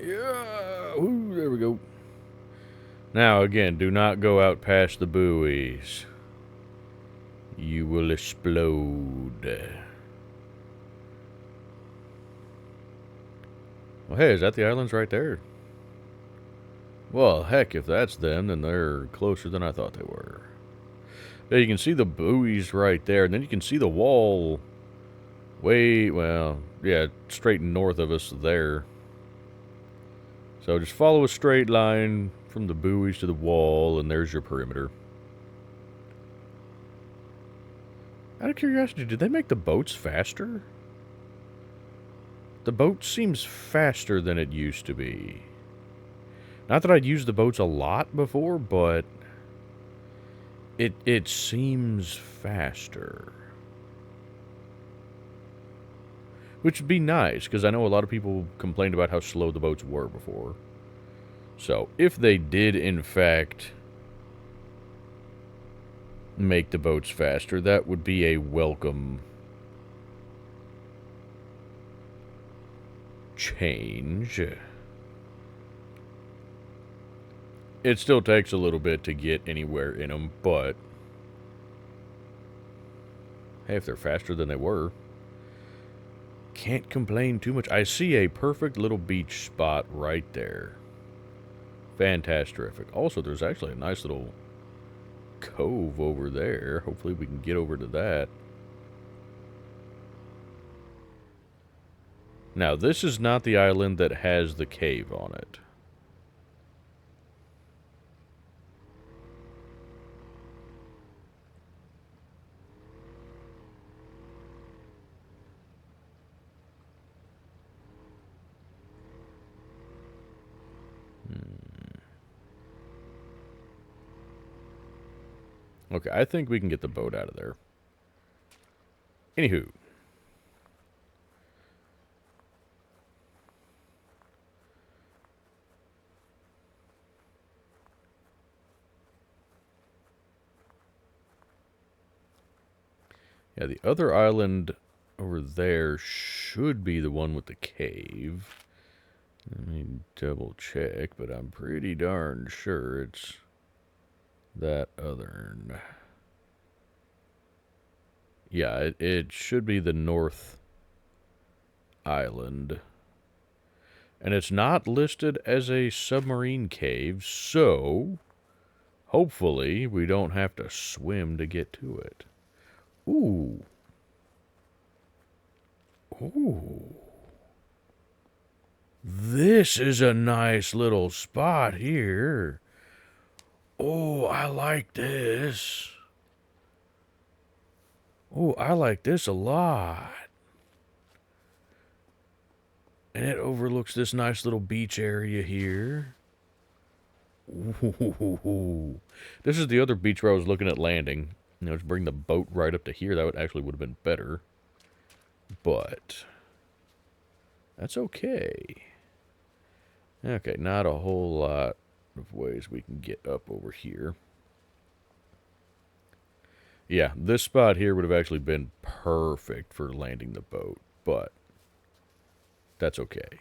Yeah, ooh, there we go. Now, again, do not go out past the buoys. You will explode. Well, hey, is that the islands right there? Well, heck, if that's them, then they're closer than I thought they were. Yeah, you can see the buoys right there, and then you can see the wall way, well, yeah, straight north of us there. So just follow a straight line from the buoys to the wall, and there's your perimeter. Out of curiosity, did they make the boats faster? The boat seems faster than it used to be. Not that I'd used the boats a lot before, but it seems faster. Which would be nice, because I know a lot of people complained about how slow the boats were before. So, if they did, in fact, make the boats faster, that would be a welcome change. It still takes a little bit to get anywhere in them, but hey, if they're faster than they were, can't complain too much. I see a perfect little beach spot right there. Fantastic. Also, there's actually a nice little cove over there. Hopefully we can get over to that. Now, this is not the island that has the cave on it. Okay, I think we can get the boat out of there. Anywho. Yeah, the other island over there should be the one with the cave. Let me double check, but I'm pretty darn sure it's that other. Yeah, it should be the North Island. And it's not listed as a submarine cave, so hopefully we don't have to swim to get to it. Ooh. Ooh. This is a nice little spot here. Oh, I like this. Oh, I like this a lot. And it overlooks this nice little beach area here. Ooh. This is the other beach where I was looking at landing. You know, to bring the boat right up to here, that would have been better. But that's okay. Okay, not a whole lot of ways we can get up over here. Yeah, this spot here would have actually been perfect for landing the boat, but that's okay.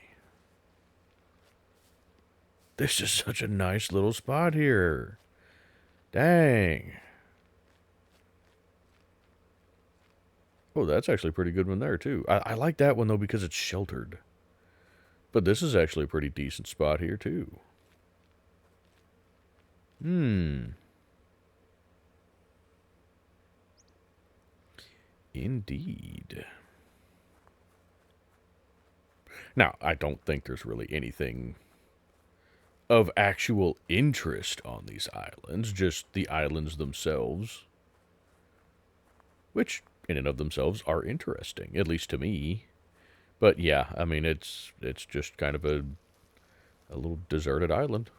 This is such a nice little spot here. Dang. Oh, that's actually a pretty good one there, too. I like that one, though, because it's sheltered. But this is actually a pretty decent spot here, too. Indeed. Now, I don't think there's really anything of actual interest on these islands, just the islands themselves, which in and of themselves are interesting, at least to me. But yeah, I mean, it's just kind of a little deserted island.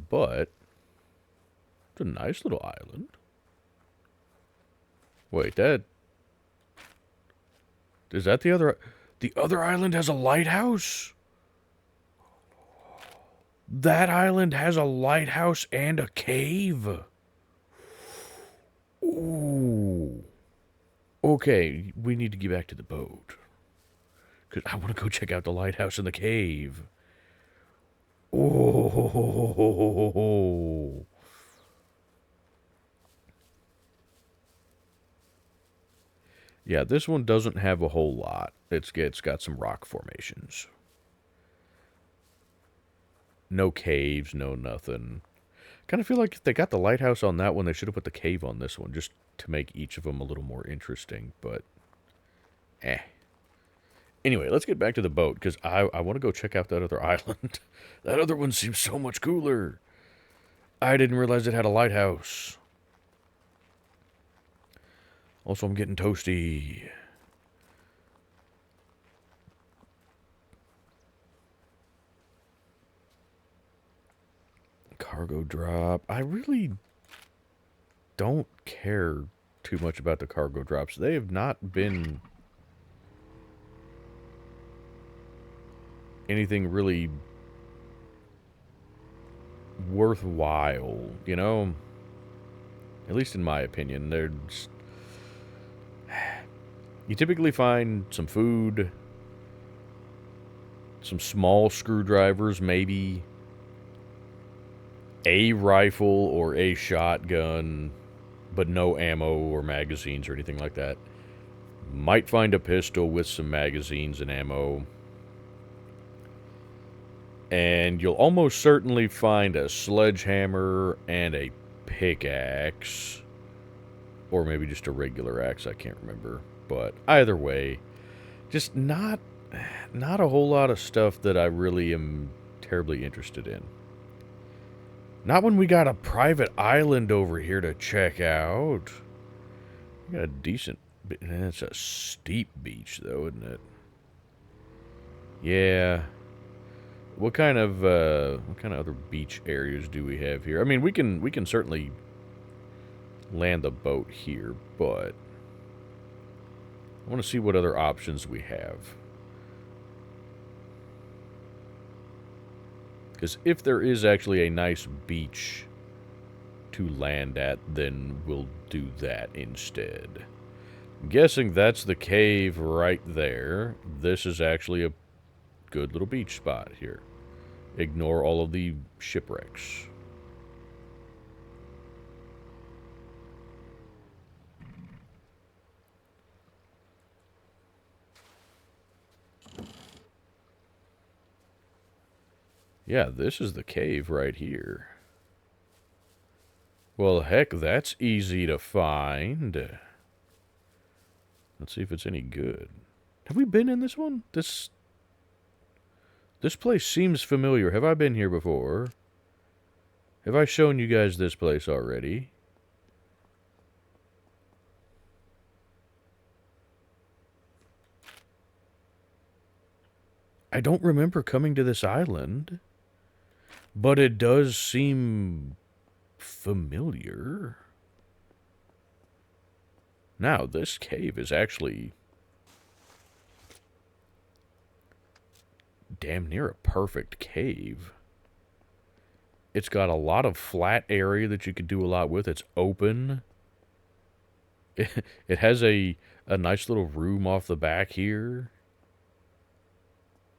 But it's a nice little island. Wait, is that the other? The other island has a lighthouse? That island has a lighthouse and a cave? Ooh. Okay, we need to get back to the boat. Because I want to go check out the lighthouse and the cave. Oh. Yeah, this one doesn't have a whole lot. It's got some rock formations. No caves, no nothing. Kind of feel like if they got the lighthouse on that one, they should have put the cave on this one, just to make each of them a little more interesting, but Anyway, let's get back to the boat, because I want to go check out that other island. That other one seems so much cooler. I didn't realize it had a lighthouse. Also, I'm getting toasty. Cargo drop. I really don't care too much about the cargo drops. They have not been anything really worthwhile, you know? At least in my opinion. They're just... You typically find some food, some small screwdrivers, maybe a rifle or a shotgun, but no ammo or magazines or anything like that. Might find a pistol with some magazines and ammo. And you'll almost certainly find a sledgehammer and a pickaxe. Or maybe just a regular axe, I can't remember. But either way, just not a whole lot of stuff that I really am terribly interested in. Not when we got a private island over here to check out. We got a decent... It's a steep beach, though, isn't it? Yeah. What kind of other beach areas do we have here? I mean, we can certainly land the boat here, but I want to see what other options we have. Because if there is actually a nice beach to land at, then we'll do that instead. I'm guessing that's the cave right there. This is actually a good little beach spot here. Ignore all of the shipwrecks. Yeah, this is the cave right here. Well, heck, that's easy to find. Let's see if it's any good. Have we been in this one? This place seems familiar. Have I been here before? Have I shown you guys this place already? I don't remember coming to this island, but it does seem familiar. Now, this cave is actually damn near a perfect cave. It's got a lot of flat area that you could do a lot with. It's open. It has a nice little room off the back here.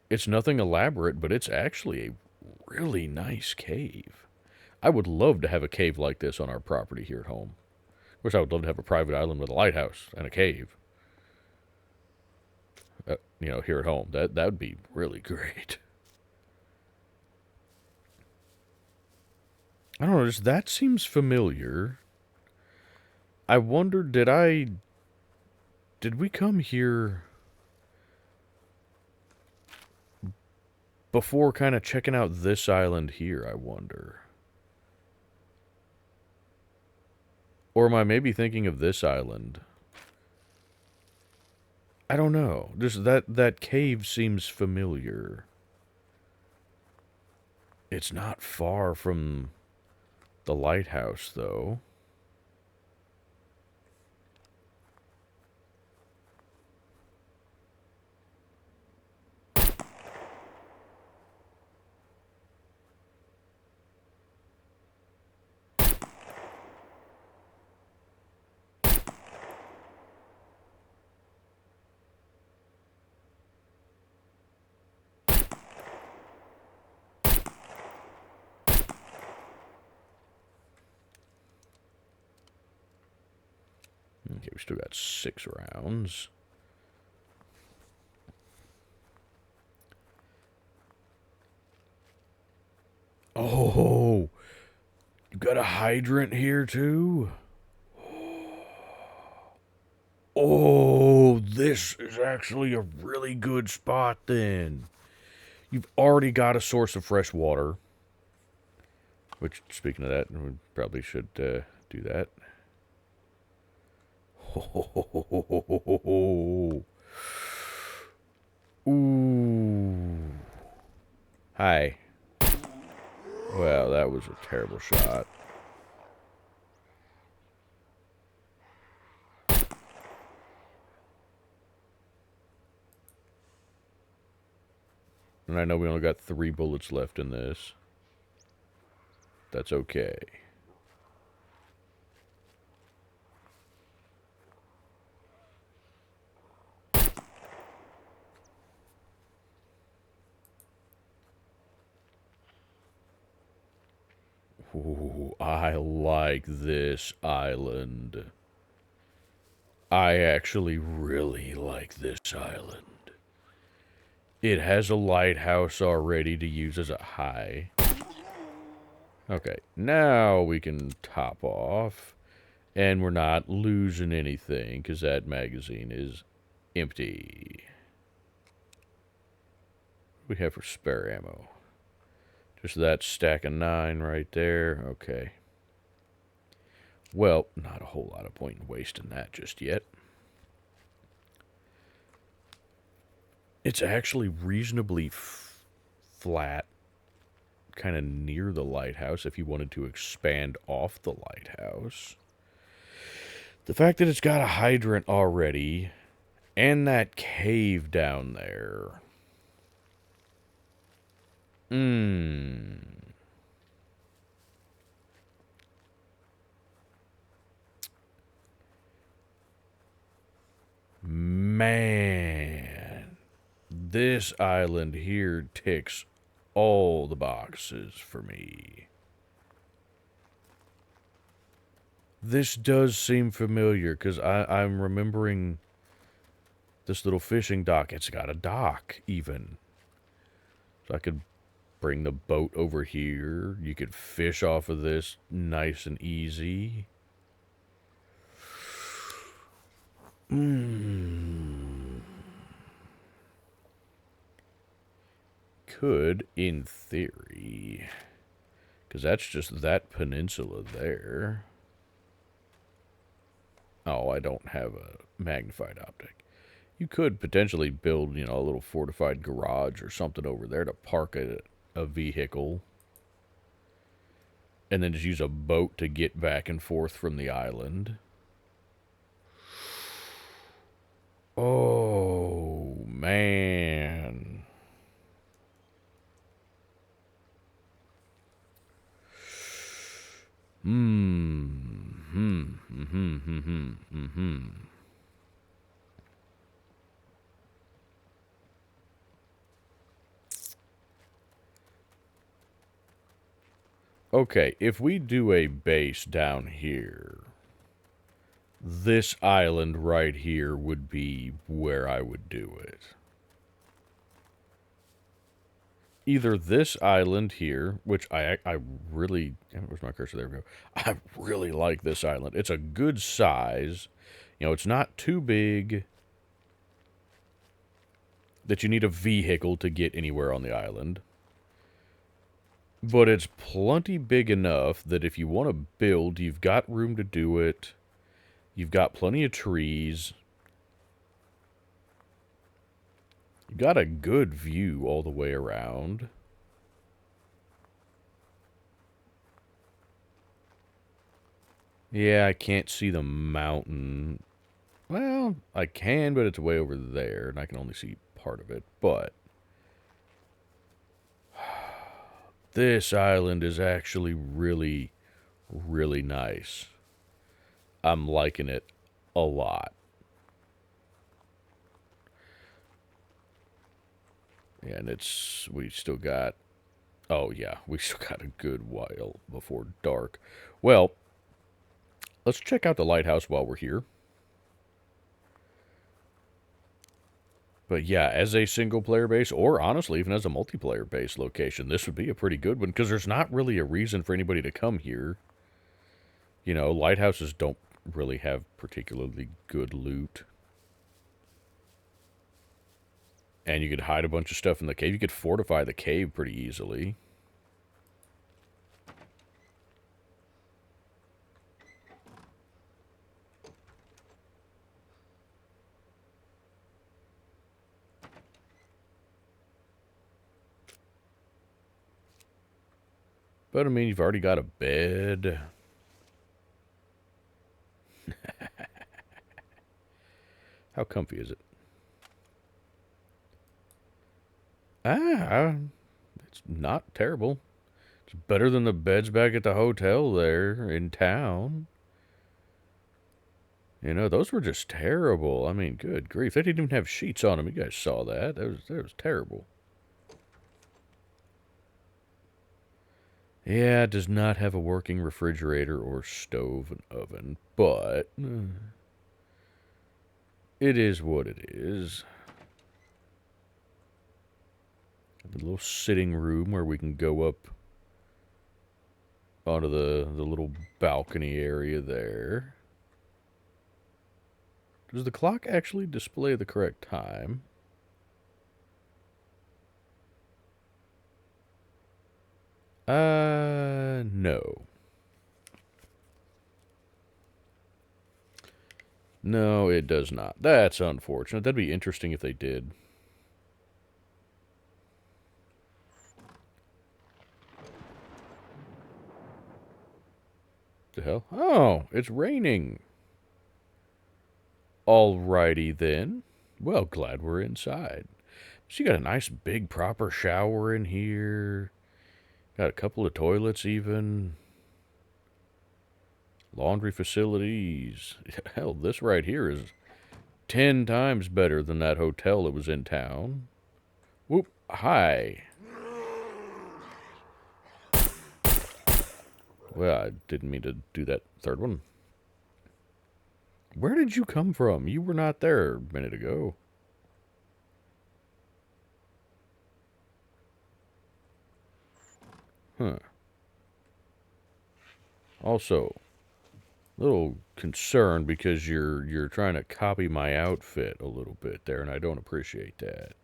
It's nothing elaborate, but it's actually a really nice cave. I would love to have a cave like this on our property here at home. Of course, I would love to have a private island with a lighthouse and a cave. You know, here at home. That would be really great. I don't know, just that seems familiar. I wonder, did we come here before kind of checking out this island here, I wonder? Or am I maybe thinking of this island? I don't know. Just that cave seems familiar. It's not far from the lighthouse, though. Okay, we still got 6 rounds. Oh, you got a hydrant here too? Oh, this is actually a really good spot then. You've already got a source of fresh water. Which, speaking of that, we probably should do that. Ooh. Hi. Well, that was a terrible shot. And I know we only got 3 bullets left in this. That's okay. Ooh, I like this island. I actually really like this island. It has a lighthouse already to use as a high. Okay, now we can top off. And we're not losing anything because that magazine is empty. We have for spare ammo. Just that stack of 9 right there. Okay. Well, not a whole lot of point in wasting that just yet. It's actually reasonably flat, kind of near the lighthouse if you wanted to expand off the lighthouse. The fact that it's got a hydrant already, and that cave down there. Man, this island here ticks all the boxes for me. This does seem familiar, because I'm remembering this little fishing dock. It's got a dock, even. So I could bring the boat over here. You could fish off of this nice and easy. Could, in theory, because that's just that peninsula there. Oh, I don't have a magnified optic. You could potentially build, a little fortified garage or something over there to park a vehicle. And then just use a boat to get back and forth from the island. Oh, man. Okay, if we do a base down here, this island right here would be where I would do it. Either this island here, which I really... Where's my cursor? There we go. I really like this island. It's a good size. It's not too big that you need a vehicle to get anywhere on the island. But it's plenty big enough that if you want to build, you've got room to do it. You've got plenty of trees. You've got a good view all the way around. Yeah, I can't see the mountain. Well, I can, but it's way over there, and I can only see part of it. But this island is actually really, really nice. I'm liking it a lot. And we still got, oh yeah, we still got a good while before dark. Well, let's check out the lighthouse while we're here. But yeah, as a single-player base, or honestly, even as a multiplayer base location, this would be a pretty good one, because there's not really a reason for anybody to come here. Lighthouses don't really have particularly good loot. And you could hide a bunch of stuff in the cave. You could fortify the cave pretty easily. But, I mean, you've already got a bed. How comfy is it? It's not terrible. It's better than the beds back at the hotel there in town. You know, those were just terrible. I mean, good grief. They didn't even have sheets on them. You guys saw that. That was terrible. Yeah, it does not have a working refrigerator or stove and oven, but it is what it is. A little sitting room where we can go up onto the little balcony area there. Does the clock actually display the correct time? No. No, it does not. That's unfortunate. That'd be interesting if they did. The hell? Oh, it's raining. Alrighty then. Well, glad we're inside. So you got a nice big proper shower in here. Got a couple of toilets even. Laundry facilities. Hell, this right here is 10 times better than that hotel that was in town. Whoop, hi. Well, I didn't mean to do that third one. Where did you come from? You were not there a minute ago. Huh. Also, a little concerned because you're trying to copy my outfit a little bit there, and I don't appreciate that.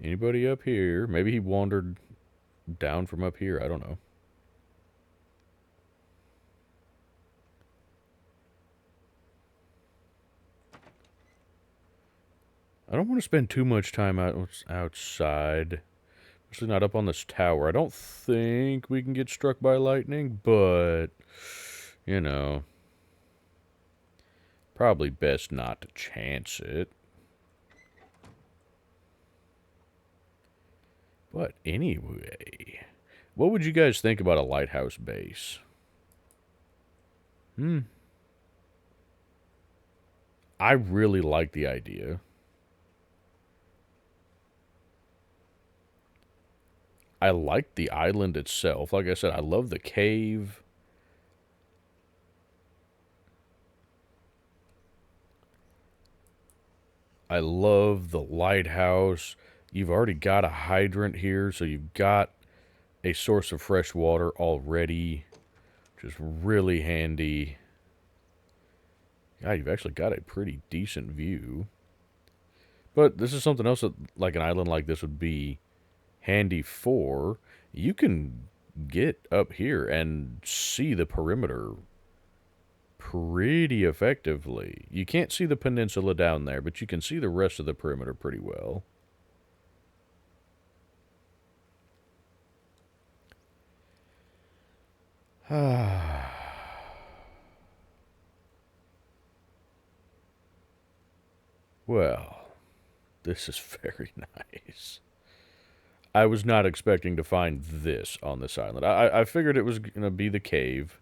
Anybody up here? Maybe he wandered down from up here. I don't know. I don't want to spend too much time outside. Especially not up on this tower. I don't think we can get struck by lightning, but, you know, probably best not to chance it. But anyway, what would you guys think about a lighthouse base? I really like the idea. I like the island itself. Like I said, I love the cave. I love the lighthouse. You've already got a hydrant here, so you've got a source of fresh water already, which is really handy. God, you've actually got a pretty decent view. But this is something else that, like an island like this would be handy for. You can get up here and see the perimeter pretty effectively. You can't see the peninsula down there, but you can see the rest of the perimeter pretty well. Well, this is very nice. I was not expecting to find this on this island. I figured it was going to be the cave.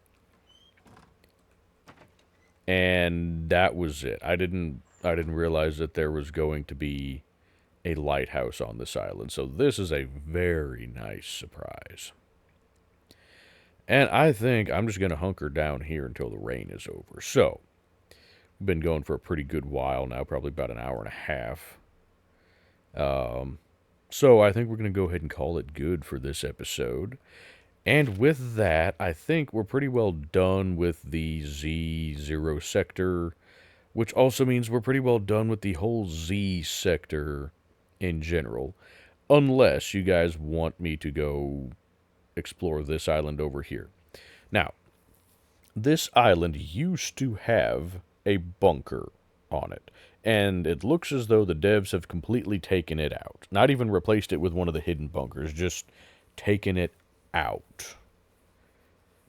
And that was it. I didn't realize that there was going to be a lighthouse on this island. So this is a very nice surprise. And I think I'm just going to hunker down here until the rain is over. So, we've been going for a pretty good while now, probably about an hour and a half. So I think we're going to go ahead and call it good for this episode. And with that, I think we're pretty well done with the Z0 sector, which also means we're pretty well done with the whole Z sector in general. Unless you guys want me to go explore this island over here. Now, this island used to have a bunker on it. And it looks as though the devs have completely taken it out. Not even replaced it with one of the hidden bunkers, just taken it out.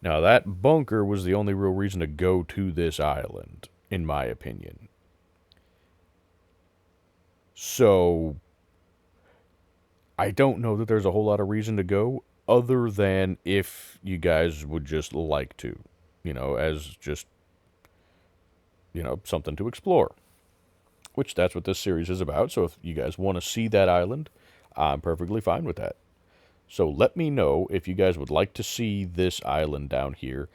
Now, that bunker was the only real reason to go to this island, in my opinion. So, I don't know that there's a whole lot of reason to go, other than if you guys would just like to, as just, something to explore. Which that's what this series is about, so if you guys want to see that island, I'm perfectly fine with that. So let me know if you guys would like to see this island down here.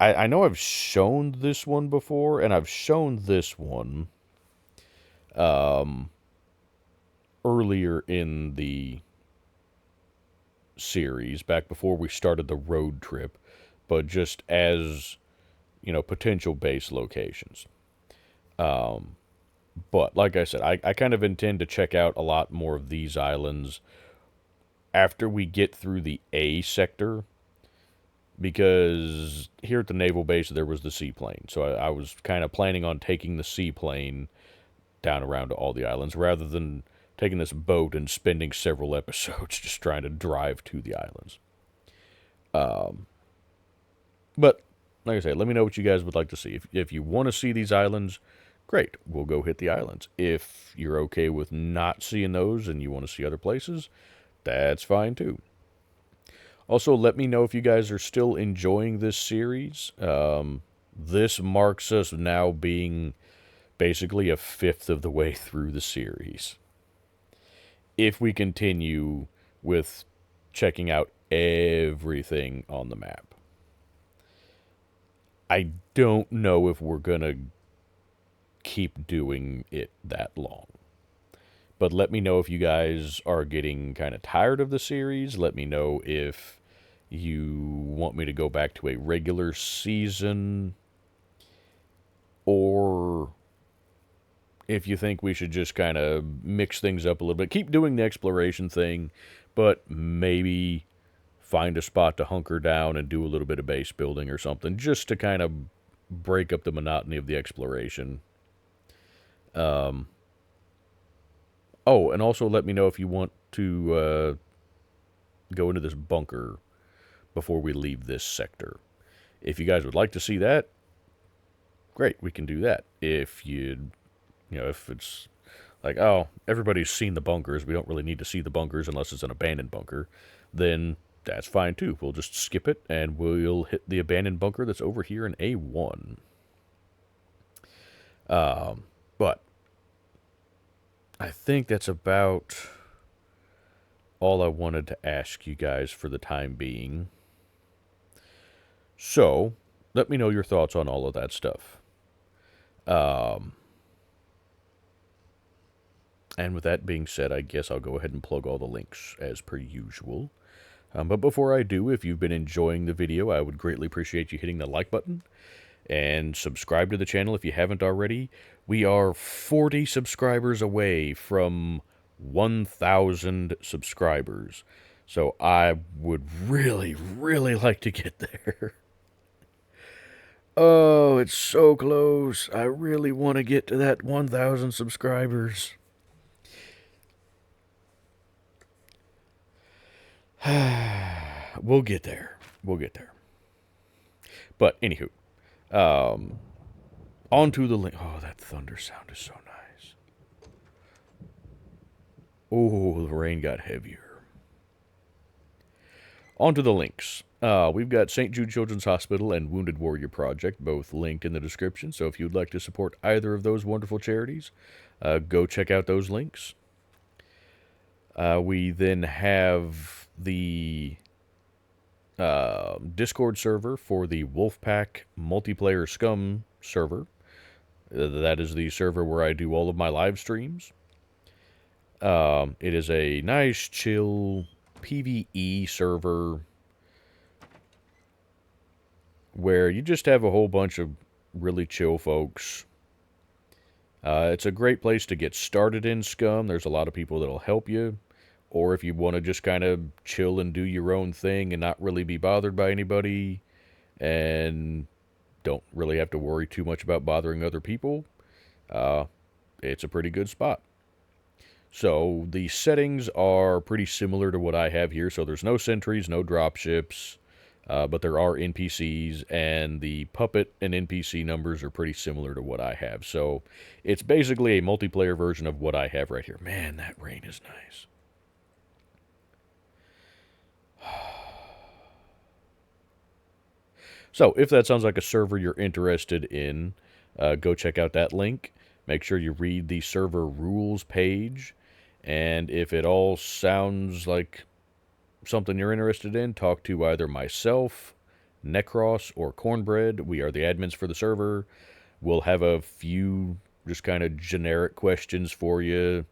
I know I've shown this one before, and I've shown this one earlier in the series, back before we started the road trip, but just as, potential base locations. But, like I said, I kind of intend to check out a lot more of these islands after we get through the A sector, because here at the naval base there was the seaplane. So I was kind of planning on taking the seaplane down around to all the islands, rather than taking this boat and spending several episodes just trying to drive to the islands. But, like I say, let me know what you guys would like to see. If you want to see these islands, great, we'll go hit the islands. If you're okay with not seeing those and you want to see other places, that's fine too. Also, let me know if you guys are still enjoying this series. This marks us now being basically a fifth of the way through the series. If we continue with checking out everything on the map. I don't know if we're going to keep doing it that long. But let me know if you guys are getting kind of tired of the series. Let me know if you want me to go back to a regular season, or if you think we should just kind of mix things up a little bit. Keep doing the exploration thing, but maybe find a spot to hunker down and do a little bit of base building or something, just to kind of break up the monotony of the exploration. Oh, and also let me know if you want to go into this bunker before we leave this sector. If you guys would like to see that, great, we can do that. If if it's like, oh, everybody's seen the bunkers, we don't really need to see the bunkers unless it's an abandoned bunker, then that's fine too. We'll just skip it, and we'll hit the abandoned bunker that's over here in A1. But I think that's about all I wanted to ask you guys for the time being. So, let me know your thoughts on all of that stuff. And with that being said, I guess I'll go ahead and plug all the links as per usual. But before I do, if you've been enjoying the video, I would greatly appreciate you hitting the like button and subscribe to the channel if you haven't already. We are 40 subscribers away from 1,000 subscribers. So I would really, really like to get there. Oh, it's so close. I really want to get to that 1,000 subscribers. We'll get there. We'll get there. But, anywho. Onto the link. Oh, that thunder sound is so nice. Oh, the rain got heavier. Onto the links. We've got St. Jude Children's Hospital and Wounded Warrior Project, both linked in the description. So if you'd like to support either of those wonderful charities, go check out those links. We then have the Discord server for the Wolfpack multiplayer SCUM server. That is the server where I do all of my live streams. It is a nice, chill PvE server where you just have a whole bunch of really chill folks. It's a great place to get started in SCUM. There's a lot of people that'll help you. Or if you want to just kind of chill and do your own thing and not really be bothered by anybody, and don't really have to worry too much about bothering other people, it's a pretty good spot. So the settings are pretty similar to what I have here. So there's no sentries, no dropships, but there are NPCs, and the puppet and NPC numbers are pretty similar to what I have. So it's basically a multiplayer version of what I have right here. Man, that rain is nice. So if that sounds like a server you're interested in, go check out that link. Make sure you read the server rules page. And if it all sounds like something you're interested in, talk to either myself, Necros, or Cornbread. We are the admins for the server. We'll have a few just kind of generic questions for you,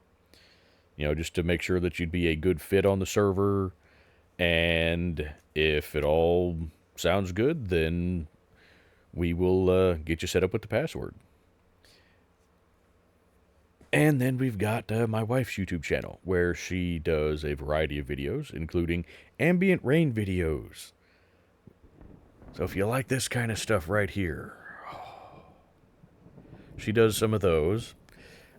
just to make sure that you'd be a good fit on the server. And if it all sounds good, then we will get you set up with the password. And then we've got my wife's YouTube channel, where she does a variety of videos, including ambient rain videos. So if you like this kind of stuff right here, she does some of those.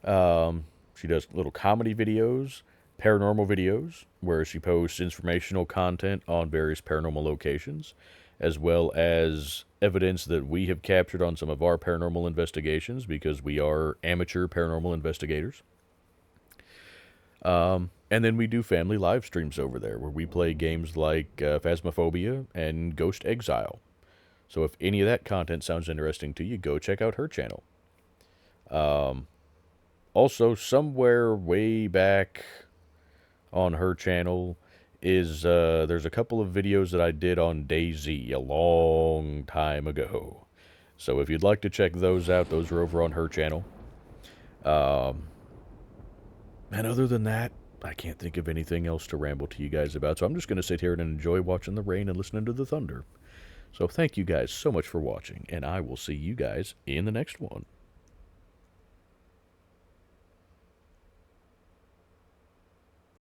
She does little comedy videos, paranormal videos, where she posts informational content on various paranormal locations, as well as evidence that we have captured on some of our paranormal investigations, because we are amateur paranormal investigators. And then we do family live streams over there, where we play games like Phasmophobia and Ghost Exile. So if any of that content sounds interesting to you, go check out her channel. Also, somewhere way back on her channel is there's a couple of videos that I did on DayZ a long time ago. So if you'd like to check those out, those are over on her channel. And other than that, I can't think of anything else to ramble to you guys about. So I'm just going to sit here and enjoy watching the rain and listening to the thunder. So thank you guys so much for watching, and I will see you guys in the next one.